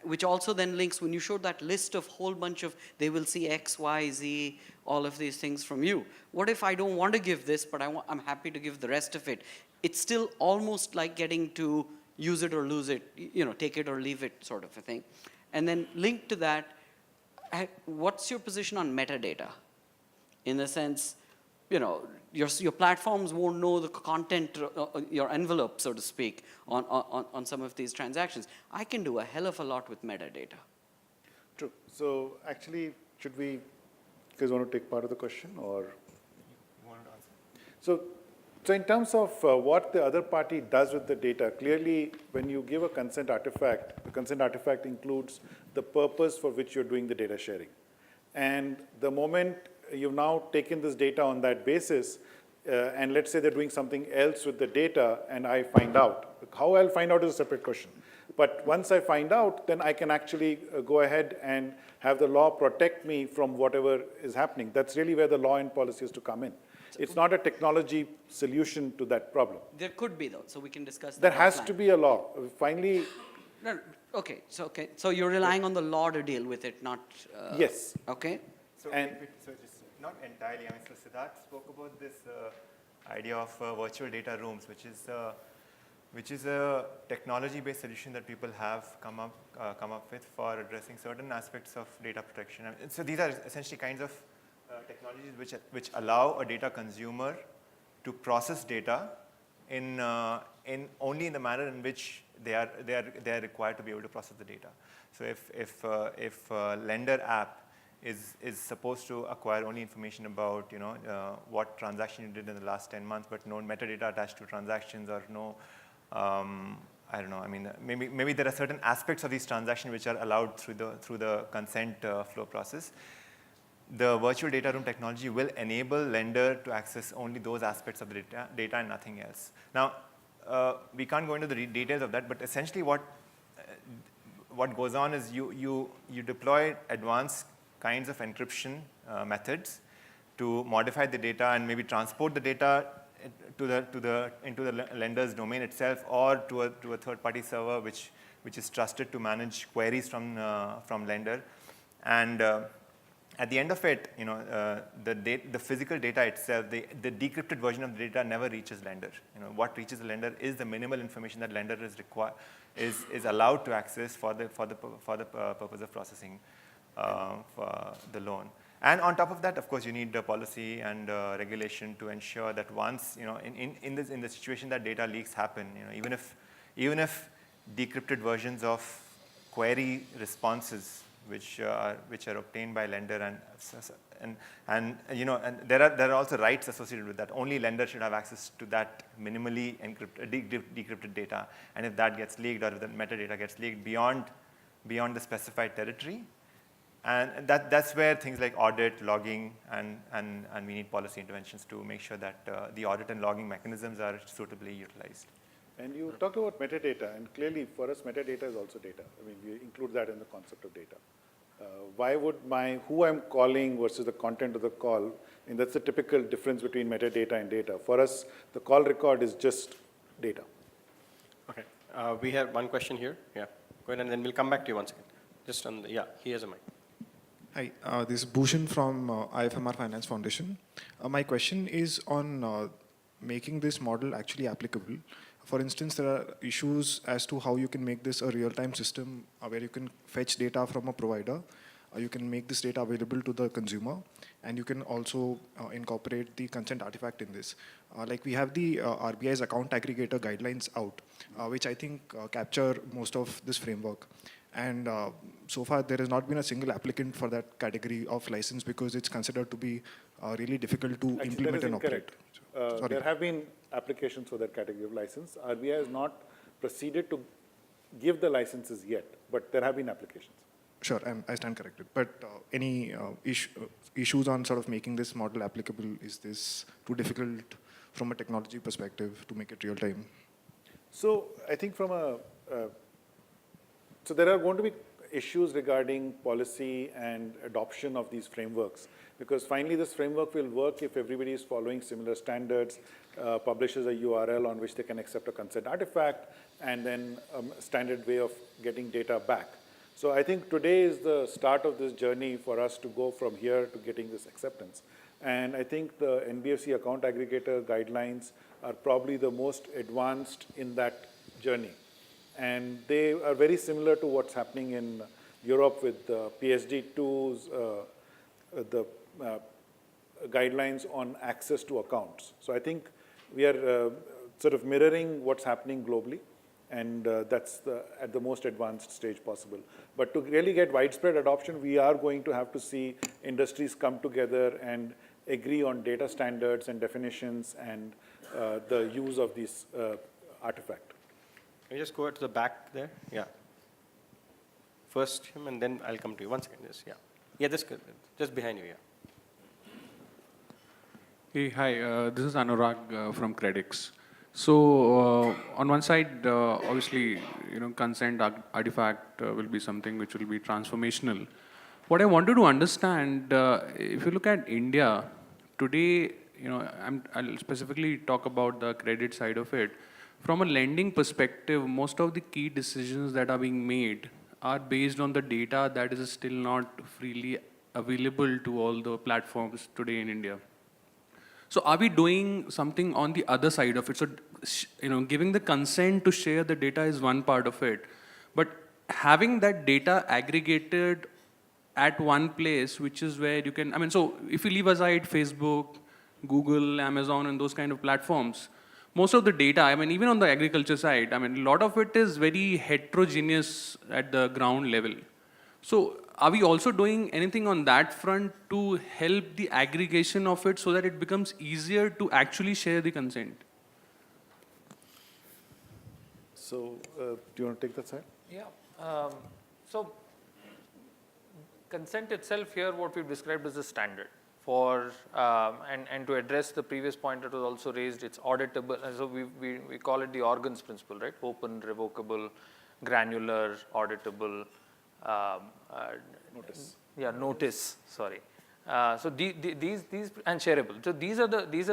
Which also then links, when you show that list of whole bunch of, they will see X, Y, Z, all of these things from you. What if I don't want to give this, but I'm happy to give the rest of it? It's still almost like getting to use it or lose it, take it or leave it sort of a thing. And then linked to that, what's your position on metadata? In the sense, your platforms won't know the content, your envelope, so to speak, on some of these transactions. I can do a hell of a lot with metadata. True. So actually, should we, you guys want to take part of the question, or? You wanted to answer? So in terms of what the other party does with the data, clearly when you give a consent artifact, the consent artifact includes the purpose for which you're doing the data sharing. And the moment you've now taken this data on that basis, and let's say they're doing something else with the data and I find out. How I'll find out is a separate question. But once I find out, then I can actually go ahead and have the law protect me from whatever is happening. That's really where the law and policy is to come in. It's not a technology solution to that problem. There could be, though, so we can discuss that. There has offline. to be a law. Finally, No, okay, so you're relying on the law to deal with it, not... yes. Okay. So, And- so just not entirely. I mean, so Siddharth spoke about this idea of virtual data rooms, which is a technology-based solution that people have come up with for addressing certain aspects of data protection. And so these are essentially kinds of technologies which allow a data consumer to process data in only in the manner in which they are required to be able to process the data. So if a lender app is supposed to acquire only information about what transaction you did in the last 10 months, but no metadata attached to transactions, or no I don't know. I mean, maybe there are certain aspects of these transactions which are allowed through the consent flow process. The virtual data room technology will enable lender to access only those aspects of the data and nothing else. Now, we can't go into the details of that, but essentially what goes on is you deploy advanced kinds of encryption methods to modify the data and maybe transport the data into the lender's domain itself, or to a third-party server which is trusted to manage queries from lender. And at the end of it, the physical data itself, the decrypted version of the data never reaches lender. What reaches the lender is the minimal information that lender is allowed to access for the purpose of processing for the loan. And on top of that, of course, you need policy and regulation to ensure that once, in the situation that data leaks happen, even if decrypted versions of query responses which are obtained by lender and there are also rights associated with that. Only lender should have access to that minimally decrypted data. And if that gets leaked, or if the metadata gets leaked beyond the specified territory, and that's where things like audit, logging, and we need policy interventions to make sure that the audit and logging mechanisms are suitably utilized. And you talked about metadata, and clearly for us, metadata is also data. I mean, we include that in the concept of data. Why would who I'm calling versus the content of the call, and that's the typical difference between metadata and data. For us, the call record is just data. Okay. We have one question here. Yeah. Go ahead, and then we'll come back to you once again. Just on the, he has a mic. Hi, this is Bhushan from IFMR Finance Foundation. My question is on making this model actually applicable. For instance, there are issues as to how you can make this a real-time system where you can fetch data from a provider, you can make this data available to the consumer, and you can also incorporate the consent artifact in this. Like we have the RBI's account aggregator guidelines out, which I think capture most of this framework. And so far, there has not been a single applicant for that category of license because it's considered to be really difficult to implement and operate. There have been applications for that category of license. RBI has not proceeded to give the licenses yet, but there have been applications. Sure, I stand corrected. But any issues on sort of making this model applicable? Is this too difficult from a technology perspective to make it real time? So I think from so there are going to be, issues regarding policy and adoption of these frameworks. Because finally, this framework will work if everybody is following similar standards, publishes a URL on which they can accept a consent artifact, and then a standard way of getting data back. So I think today is the start of this journey for us to go from here to getting this acceptance. And I think the NBFC account aggregator guidelines are probably the most advanced in that journey. And they are very similar to what's happening in Europe with the PSD2's, the guidelines on access to accounts. So I think we are sort of mirroring what's happening globally, and that's at the most advanced stage possible. But to really get widespread adoption, we are going to have to see industries come together and agree on data standards and definitions and the use of these artifact. Can you just go to the back there? Yeah. First him, and then I'll come to you. 1 second, yeah. Yeah, this just behind you, yeah. Hey, hi, this is Anurag from Credix. So on one side, obviously, consent artifact will be something which will be transformational. What I wanted to understand, if you look at India today, I'll specifically talk about the credit side of it. From a lending perspective, most of the key decisions that are being made are based on the data that is still not freely available to all the platforms today in India. So are we doing something on the other side of it? So, giving the consent to share the data is one part of it, but having that data aggregated at one place, which is where you can, so if you leave aside Facebook, Google, Amazon, and those kind of platforms, most of the data, even on the agriculture side, a lot of it is very heterogeneous at the ground level. So are we also doing anything on that front to help the aggregation of it so that it becomes easier to actually share the consent? So do you want to take that side? Yeah. So consent itself here, what we've described as a standard for, and to address the previous point that was also raised, it's auditable. And so we call it the organs principle, right? Open, revocable, granular, auditable. Notice. Yeah, notice. Sorry. So these and shareable. So these are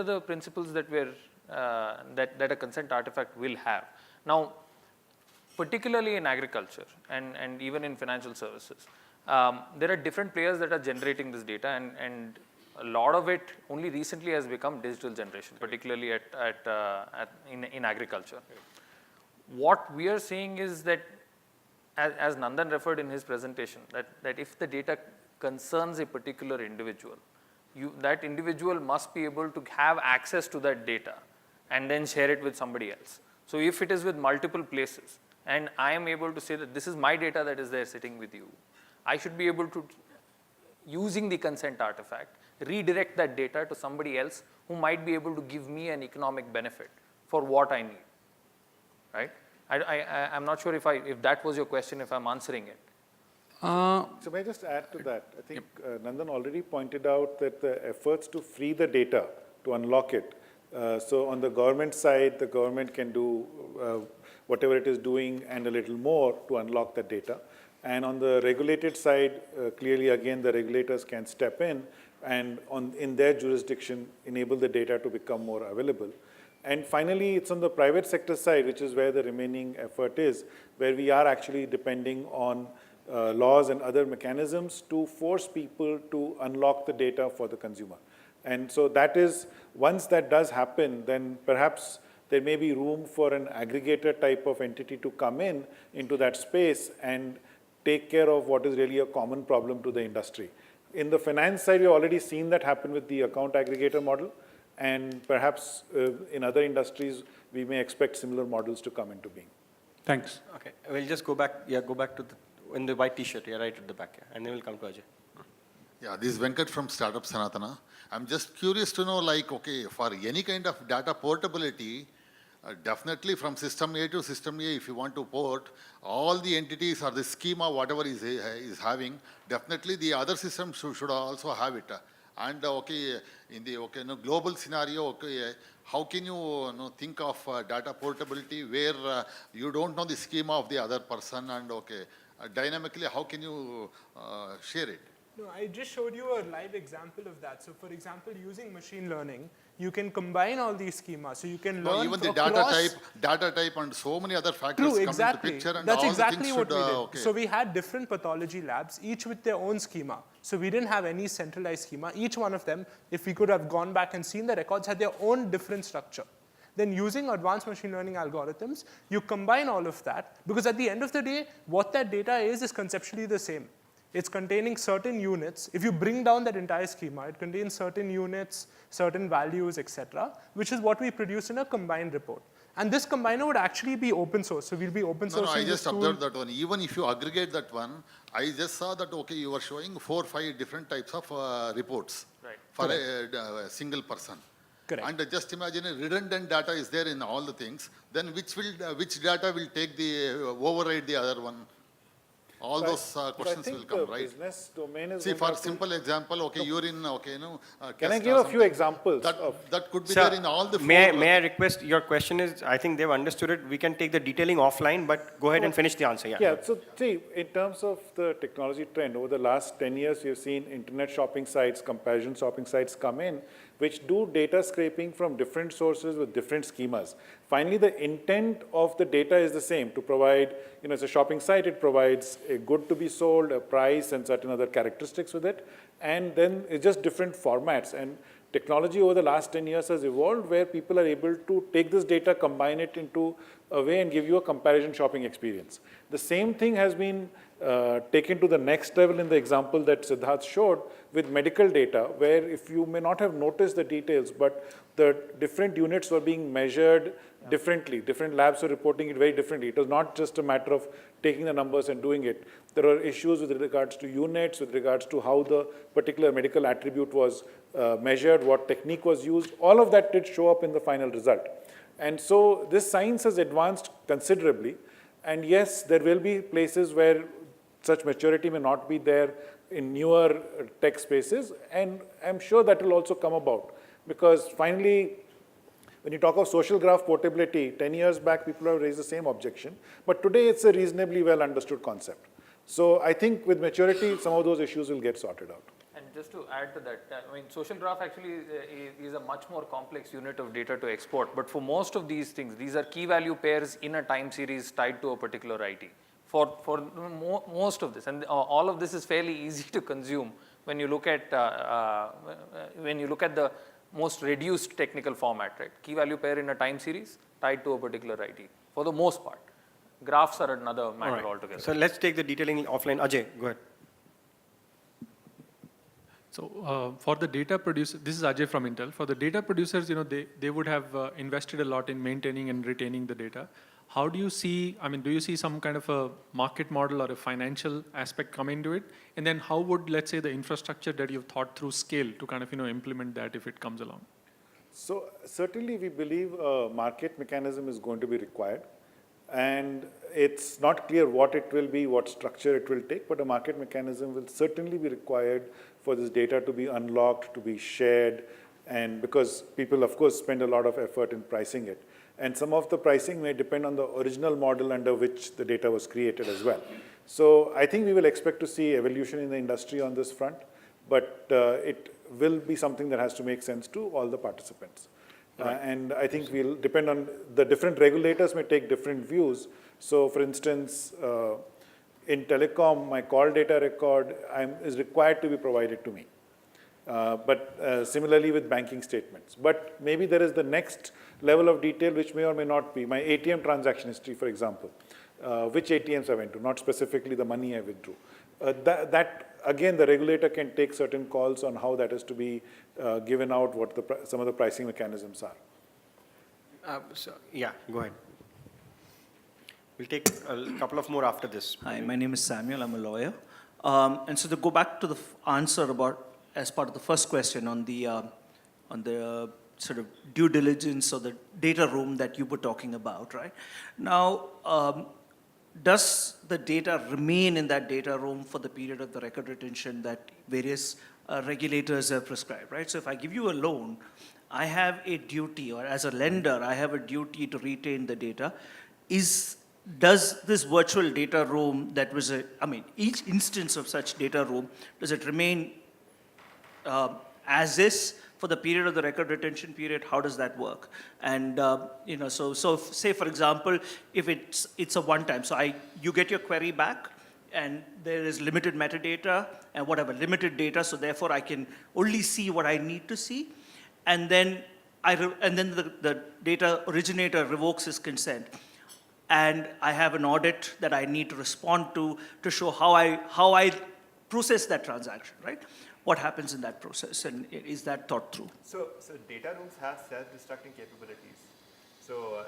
the principles that that a consent artifact will have. Now, particularly in agriculture and even in financial services, there are different players that are generating this data, and a lot of it only recently has become digital generation, particularly in agriculture. What we are seeing is that, as Nandan referred in his presentation, that if the data concerns a particular individual, that individual must be able to have access to that data and then share it with somebody else. So if it is with multiple places, and I am able to say that this is my data that is there sitting with you, I should be able to, using the consent artifact, redirect that data to somebody else who might be able to give me an economic benefit for what I need, right? I'm not sure if that was your question, if I'm answering it. So may I just add to that? I think Nandan already pointed out that the efforts to free the data, to unlock it. So on the government side, the government can do whatever it is doing and a little more to unlock the data. And on the regulated side, clearly again the regulators can step in and in their jurisdiction enable the data to become more available. And finally, it's on the private sector side, which is where the remaining effort is, where we are actually depending on laws and other mechanisms to force people to unlock the data for the consumer. And so that is, once that does happen, then perhaps there may be room for an aggregator type of entity to come into that space and take care of what is really a common problem to the industry. In the finance side, we've already seen that happen with the account aggregator model, and perhaps in other industries, we may expect similar models to come into being. Thanks. Okay, we'll just go back to in the white t-shirt, yeah, right at the back, yeah, and then we'll come to Ajay. Yeah, this is Venkat from Startup Sanatana. I'm just curious to know, okay, for any kind of data portability, definitely from system A to system A, if you want to port, all the entities or the schema, whatever is having, definitely the other systems should also have it. And okay, in the global scenario, okay, how can you, think of data portability where you don't know the schema of the other person, and okay, dynamically how can you share it? No, I just showed you a live example of that. So for example, using machine learning, you can combine all these schemas. So you can learn Even the across data type and so many other factors True, come exactly. into picture, and That's all exactly the things what should, we did. okay. So we had different pathology labs, each with their own schema. So we didn't have any centralized schema. Each one of them, if we could have gone back and seen the records, had their own different structure. Then using advanced machine learning algorithms, you combine all of that, because at the end of the day, what that data is conceptually the same. It's containing certain units. If you bring down that entire schema, it contains certain units, certain values, etc., which is what we produce in a combined report. And this combiner would actually be open source. So we'll be open sourcing No, I this just tool. observed that one. Even if you aggregate that one, I just saw that, okay, you are showing 4 or 5 different types of reports for a single person. Correct. And just imagine redundant data is there in all the things, then which data will take override the other one? All those questions will come, right? Business domain is See, going to for have to- simple example, okay, you're in, okay, Can I test give or a few something. examples of? That could be Sir, there in all the may four. I request, your question is, I think they've understood it. We can take the detailing offline, but go ahead and finish the answer. Yeah, so see, in terms of the technology trend, over the last 10 years, we've seen internet shopping sites, comparison shopping sites come in, which do data scraping from different sources with different schemas. Finally, the intent of the data is the same, to provide, it's a shopping site, it provides a good to be sold, a price, and certain other characteristics with it, and then it's just different formats. And technology over the last 10 years has evolved where people are able to take this data, combine it into a way and give you a comparison shopping experience. The same thing has been taken to the next level in the example that Siddharth showed with medical data, where if you may not have noticed the details, but the different units were being measured differently. Different labs were reporting it very differently. It was not just a matter of taking the numbers and doing it. There are issues with regards to units, with regards to how the particular medical attribute was measured, what technique was used. All of that did show up in the final result. And so this science has advanced considerably. And yes, there will be places where such maturity may not be there in newer tech spaces. And I'm sure that will also come about. Because finally, when you talk of social graph portability, 10 years back, people have raised the same objection. But today, it's a reasonably well understood concept. So I think with maturity, some of those issues will get sorted out. And just to add to that, I mean, social graph actually is a much more complex unit of data to export. But for most of these things, these are key value pairs in a time series tied to a particular IT. For most of this, and all of this is fairly easy to consume when you look at the most reduced technical format, right? Key value pair in a time series tied to a particular IT, for the most part. Graphs are another matter altogether. So let's take the detailing offline. Ajay, go ahead. So for the data producer, this is Ajay from Intel. For the data producers, they would have invested a lot in maintaining and retaining the data. How do you see, do you see some kind of a market model or a financial aspect come into it? And then how would, let's say, the infrastructure that you've thought through scale to kind of, implement that if it comes along? So certainly we believe a market mechanism is going to be required. And it's not clear what it will be, what structure it will take, but a market mechanism will certainly be required for this data to be unlocked, to be shared, and because people, of course, spend a lot of effort in pricing it. And some of the pricing may depend on the original model under which the data was created as well. So I think we will expect to see evolution in the industry on this front, but it will be something that has to make sense to all the participants. And I think we'll depend on the different regulators may take different views. So for instance, in telecom, my call data record is required to be provided to me. But similarly with banking statements. But maybe there is the next level of detail which may or may not be. My ATM transaction history, for example, which ATMs I went to, not specifically the money I withdrew. That again, the regulator can take certain calls on how that is to be given out, what some of the pricing mechanisms are. Yeah, go ahead. We'll take a couple of more after this. Hi, my name is Samuel. I'm a lawyer. And so to go back to the answer about, as part of the first question on the sort of due diligence or the data room that you were talking about, right? Now, does the data remain in that data room for the period of the record retention that various regulators have prescribed, right? So if I give you a loan, I have a duty, or as a lender, I have a duty to retain the data. Does this virtual data room that was each instance of such data room, does it remain as is for the period of the record retention period? How does that work? And so say for example, if it's a one-time, so you get your query back, and there is limited metadata and whatever limited data, so therefore I can only see what I need to see, and then the data originator revokes his consent, and I have an audit that I need to respond to show how I process that transaction, right? What happens in that process, and is that thought through? So data rooms have self-destructing capabilities. So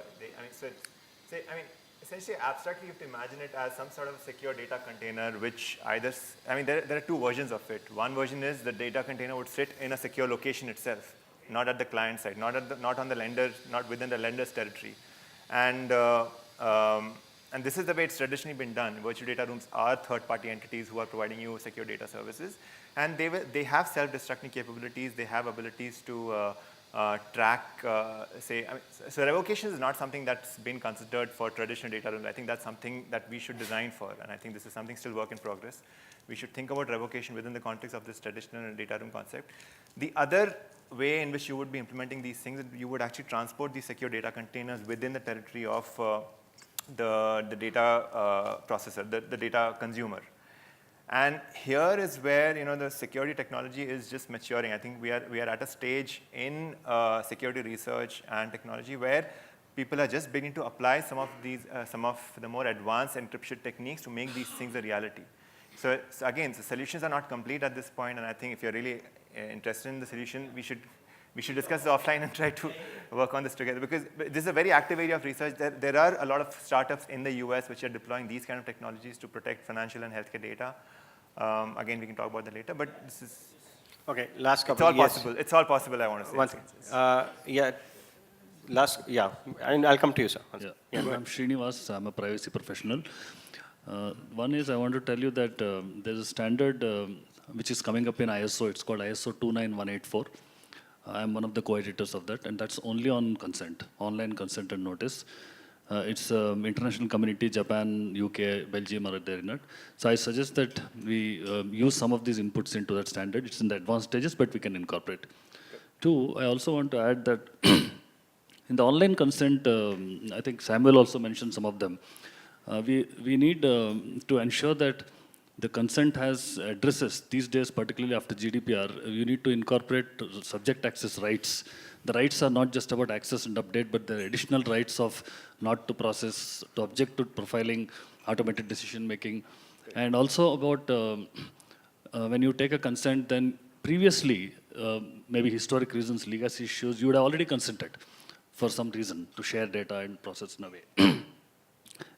essentially abstractly you have to imagine it as some sort of a secure data container, which there are two versions of it. One version is the data container would sit in a secure location itself, not at the client side, not on the lender, not within the lender's territory. And this is the way it's traditionally been done. Virtual data rooms are third-party entities who are providing you secure data services, and they have self-destructing capabilities. They have abilities to track, so revocation is not something that's been considered for traditional data rooms. I think that's something that we should design for, and I think this is something still work in progress. We should think about revocation within the context of this traditional data room concept. The other way in which you would be implementing these things, you would actually transport these secure data containers within the territory of the data processor, the data consumer. And here is where the security technology is just maturing. I think we are at a stage in security research and technology where people are just beginning to apply some of the more advanced encryption techniques to make these things a reality. So again, the solutions are not complete at this point, and I think if you're really interested in the solution, we should discuss it offline and try to work on this together, because this is a very active area of research. There are a lot of startups in the US which are deploying these kind of technologies to protect financial and healthcare data. Again, we can talk about that later, but this is... Okay, last couple. It's all possible. It's all possible, I want to say. One thing. And I'll come to you, sir. Yeah, I'm Srinivas. I'm a privacy professional. One is I want to tell you that there's a standard which is coming up in ISO. It's called ISO 29184. I'm one of the co-editors of that, and that's only on consent, online consent and notice. It's international community, Japan, UK, Belgium are there in it. So I suggest that we use some of these inputs into that standard. It's in the advanced stages, but we can incorporate. Okay. Two, I also want to add that in the online consent, I think Samuel also mentioned some of them. We need to ensure that the consent has addresses. These days, particularly after GDPR, you need to incorporate subject access rights. The rights are not just about access and update, but the additional rights of not to process, to object to profiling, automated decision making, and also about when you take a consent, then previously, maybe historic reasons, legacy issues, you would have already consented for some reason to share data and process in a way.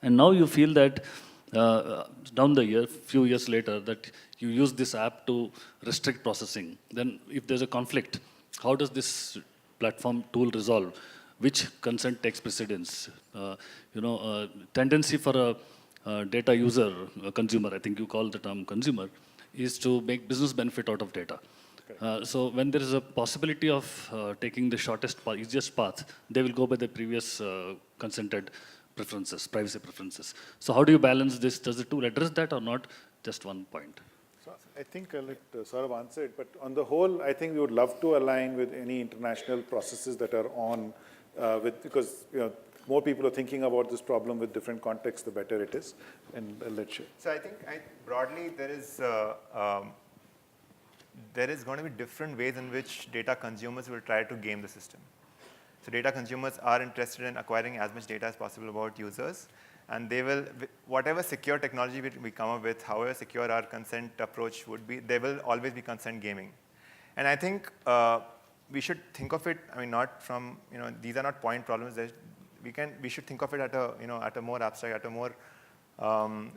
And now you feel that down the year, few years later, that you use this app to restrict processing. Then if there's a conflict, how does this platform tool resolve? Which consent takes precedence? Tendency for a data user, a consumer, I think you call the term consumer, is to make business benefit out of data. Okay. So when there is a possibility of taking the shortest, easiest path, they will go by the previous consented preferences, privacy preferences. So how do you balance this? Does the tool address that or not? Just one point. So I think I'll let Saurabh answer it, but on the whole, I think we would love to align with any international processes that are on, because more people are thinking about this problem with different contexts, the better it is. And I'll let you. So I think broadly there is going to be different ways in which data consumers will try to game the system. So data consumers are interested in acquiring as much data as possible about users, and they will, whatever secure technology we come up with, however secure our consent approach would be, there will always be consent gaming. And I think we should think of it, not from, these are not point problems. We should think of it at a more abstract, at a more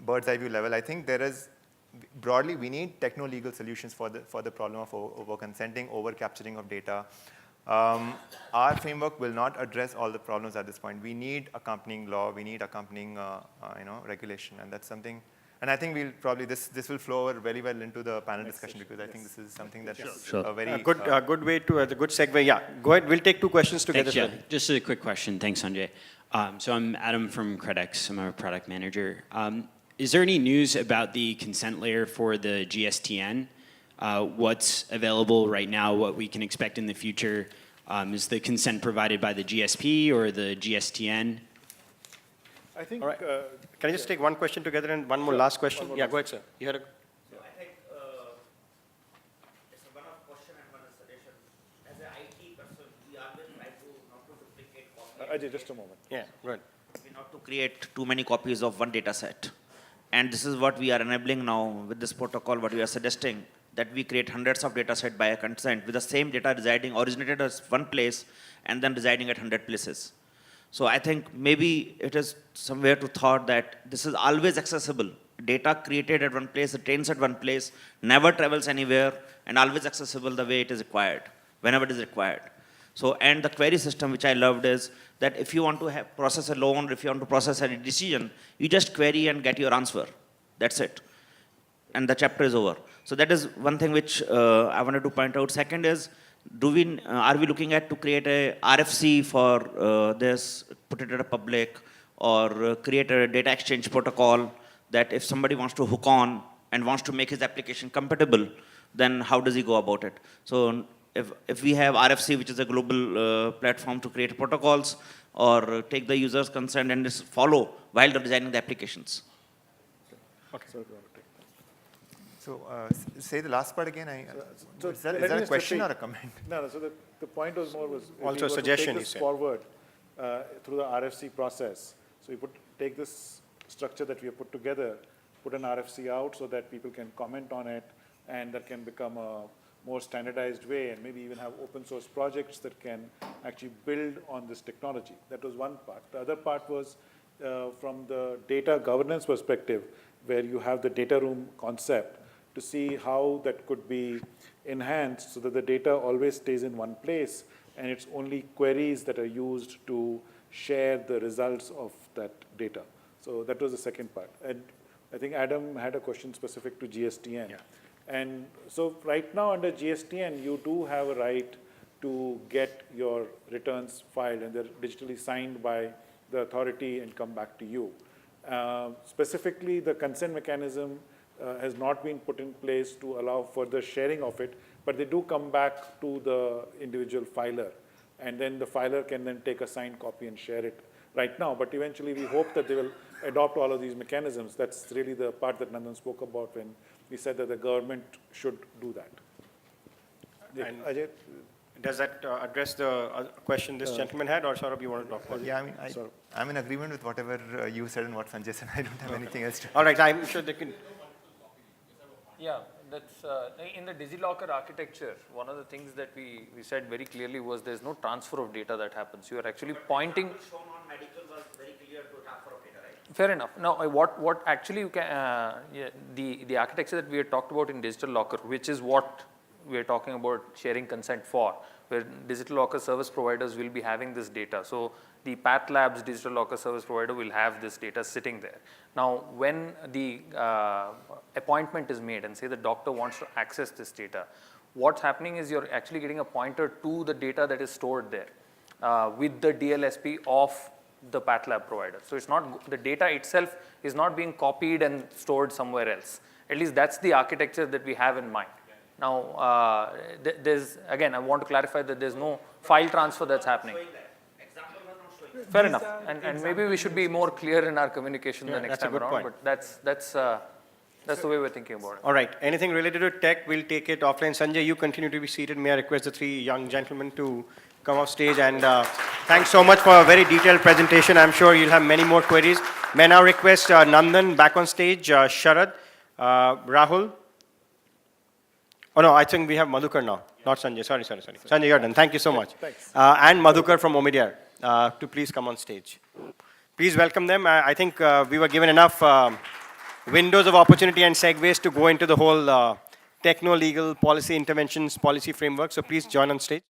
bird's eye view level. I think there is, broadly, we need techno-legal solutions for the problem of over-consenting, over-capturing of data. our framework will not address all the problems at this point. We need accompanying law, we need accompanying regulation, and that's something. And I think we'll probably this will flow over very well into the panel discussion because I think this is something that's a very good way to the good segue. Yeah, go ahead. We'll take 2 questions together. Thanks, yeah. Just a quick question. Thanks, Sanjay. So I'm Adam from Credix. I'm a product manager. Is there any news about the consent layer for the GSTN? What's available right now? What we can expect in the future? Is the consent provided by the GSP or the GSTN? I think. All right. Can I just take one question together and one more last question? Yeah, go ahead, sir. You had a. I think it's one of question and one is suggestion. As an IT person, we always try to not to duplicate copies. Ajay, just a moment. Yeah, go ahead. Not to create too many copies of one data set. And this is what we are enabling now with this protocol, what we are suggesting, that we create hundreds of data set by a consent with the same data originated as one place and then residing at 100 places. So I think maybe it is somewhere to thought that this is always accessible. Data created at one place, retains at one place, never travels anywhere, and always accessible the way it is required, whenever it is required. So, and the query system, which I loved, is that if you want to process a loan, or if you want to process a decision, you just query and get your answer. That's it. And the chapter is over. So that is one thing which I wanted to point out. Second is, are we looking at to create a RFC for this, put it at a public, or create a data exchange protocol that if somebody wants to hook on and wants to make his application compatible, then how does he go about it? So if we have RFC, which is a global platform to create protocols, or take the user's consent and just follow while they're designing the applications. Okay. So say the last part again. Is that let me a just question or repeat. a comment? No, so the point was more was if Also we were to suggestion, take you this said. forward through the RFC process. So you take this structure that we have put together, put an RFC out so that people can comment on it, and that can become a more standardized way, and maybe even have open source projects that can actually build on this technology. That was one part. The other part was from the data governance perspective, where you have the data room concept, to see how that could be enhanced so that the data always stays in one place and it's only queries that are used to share the results of that data. So that was the second part. And I think Adam had a question specific to GSTN. Yeah. And so right now under GSTN, you do have a right to get your returns filed, and they're digitally signed by the authority and come back to you. Specifically, the consent mechanism has not been put in place to allow further sharing of it, but they do come back to the individual filer, and then the filer can then take a signed copy and share it right now. But eventually, we hope that they will adopt all of these mechanisms. That's really the part that Nandan spoke about when we said that the government should do that. And Ajay? does that address the question this gentleman had, or Saurabh, you want to talk about it? Yeah, I mean, I'm in agreement with whatever you said and what Sanjay said. I don't have anything else to. All right, I'm sure they can. Yeah, that's in the DigiLocker architecture, one of the things that we said very clearly was there's no transfer of data that happens. You are actually pointing. Shown on medical was very clear to transfer of data, right? Fair enough. Now, what actually you can, the architecture that we had talked about in Digital Locker, which is what we are talking about sharing consent for, where Digital Locker service providers will be having this data. So the Path Labs Digital Locker service provider will have this data sitting there. Now, when the appointment is made and say the doctor wants to access this data, what's happening is you're actually getting a pointer to the data that is stored there with the DLSP of the Path Lab provider. So it's not, the data itself is not being copied and stored somewhere else. At least that's the architecture that we have in mind. Now, there's, again, I want to clarify that there's no file transfer that's happening. Fair enough, and maybe we should be more clear in our communication the next time around, but that's the way we're thinking about it. All right, anything related to tech, we'll take it offline. Sanjay, you continue to be seated. May I request the 3 young gentlemen to come off stage, and thanks so much for a very detailed presentation. I'm sure you'll have many more queries. May I now request Nandan back on stage, Sharad, Rahul. Oh no, I think we have Madhukar now, not Sanjay. Sorry. Sanjay, you're done. Thank you so much. Thanks. And Madhukar from Omidyar to please come on stage. Please welcome them. I think we were given enough windows of opportunity and segues to go into the whole techno-legal policy interventions, policy framework. So please join on stage.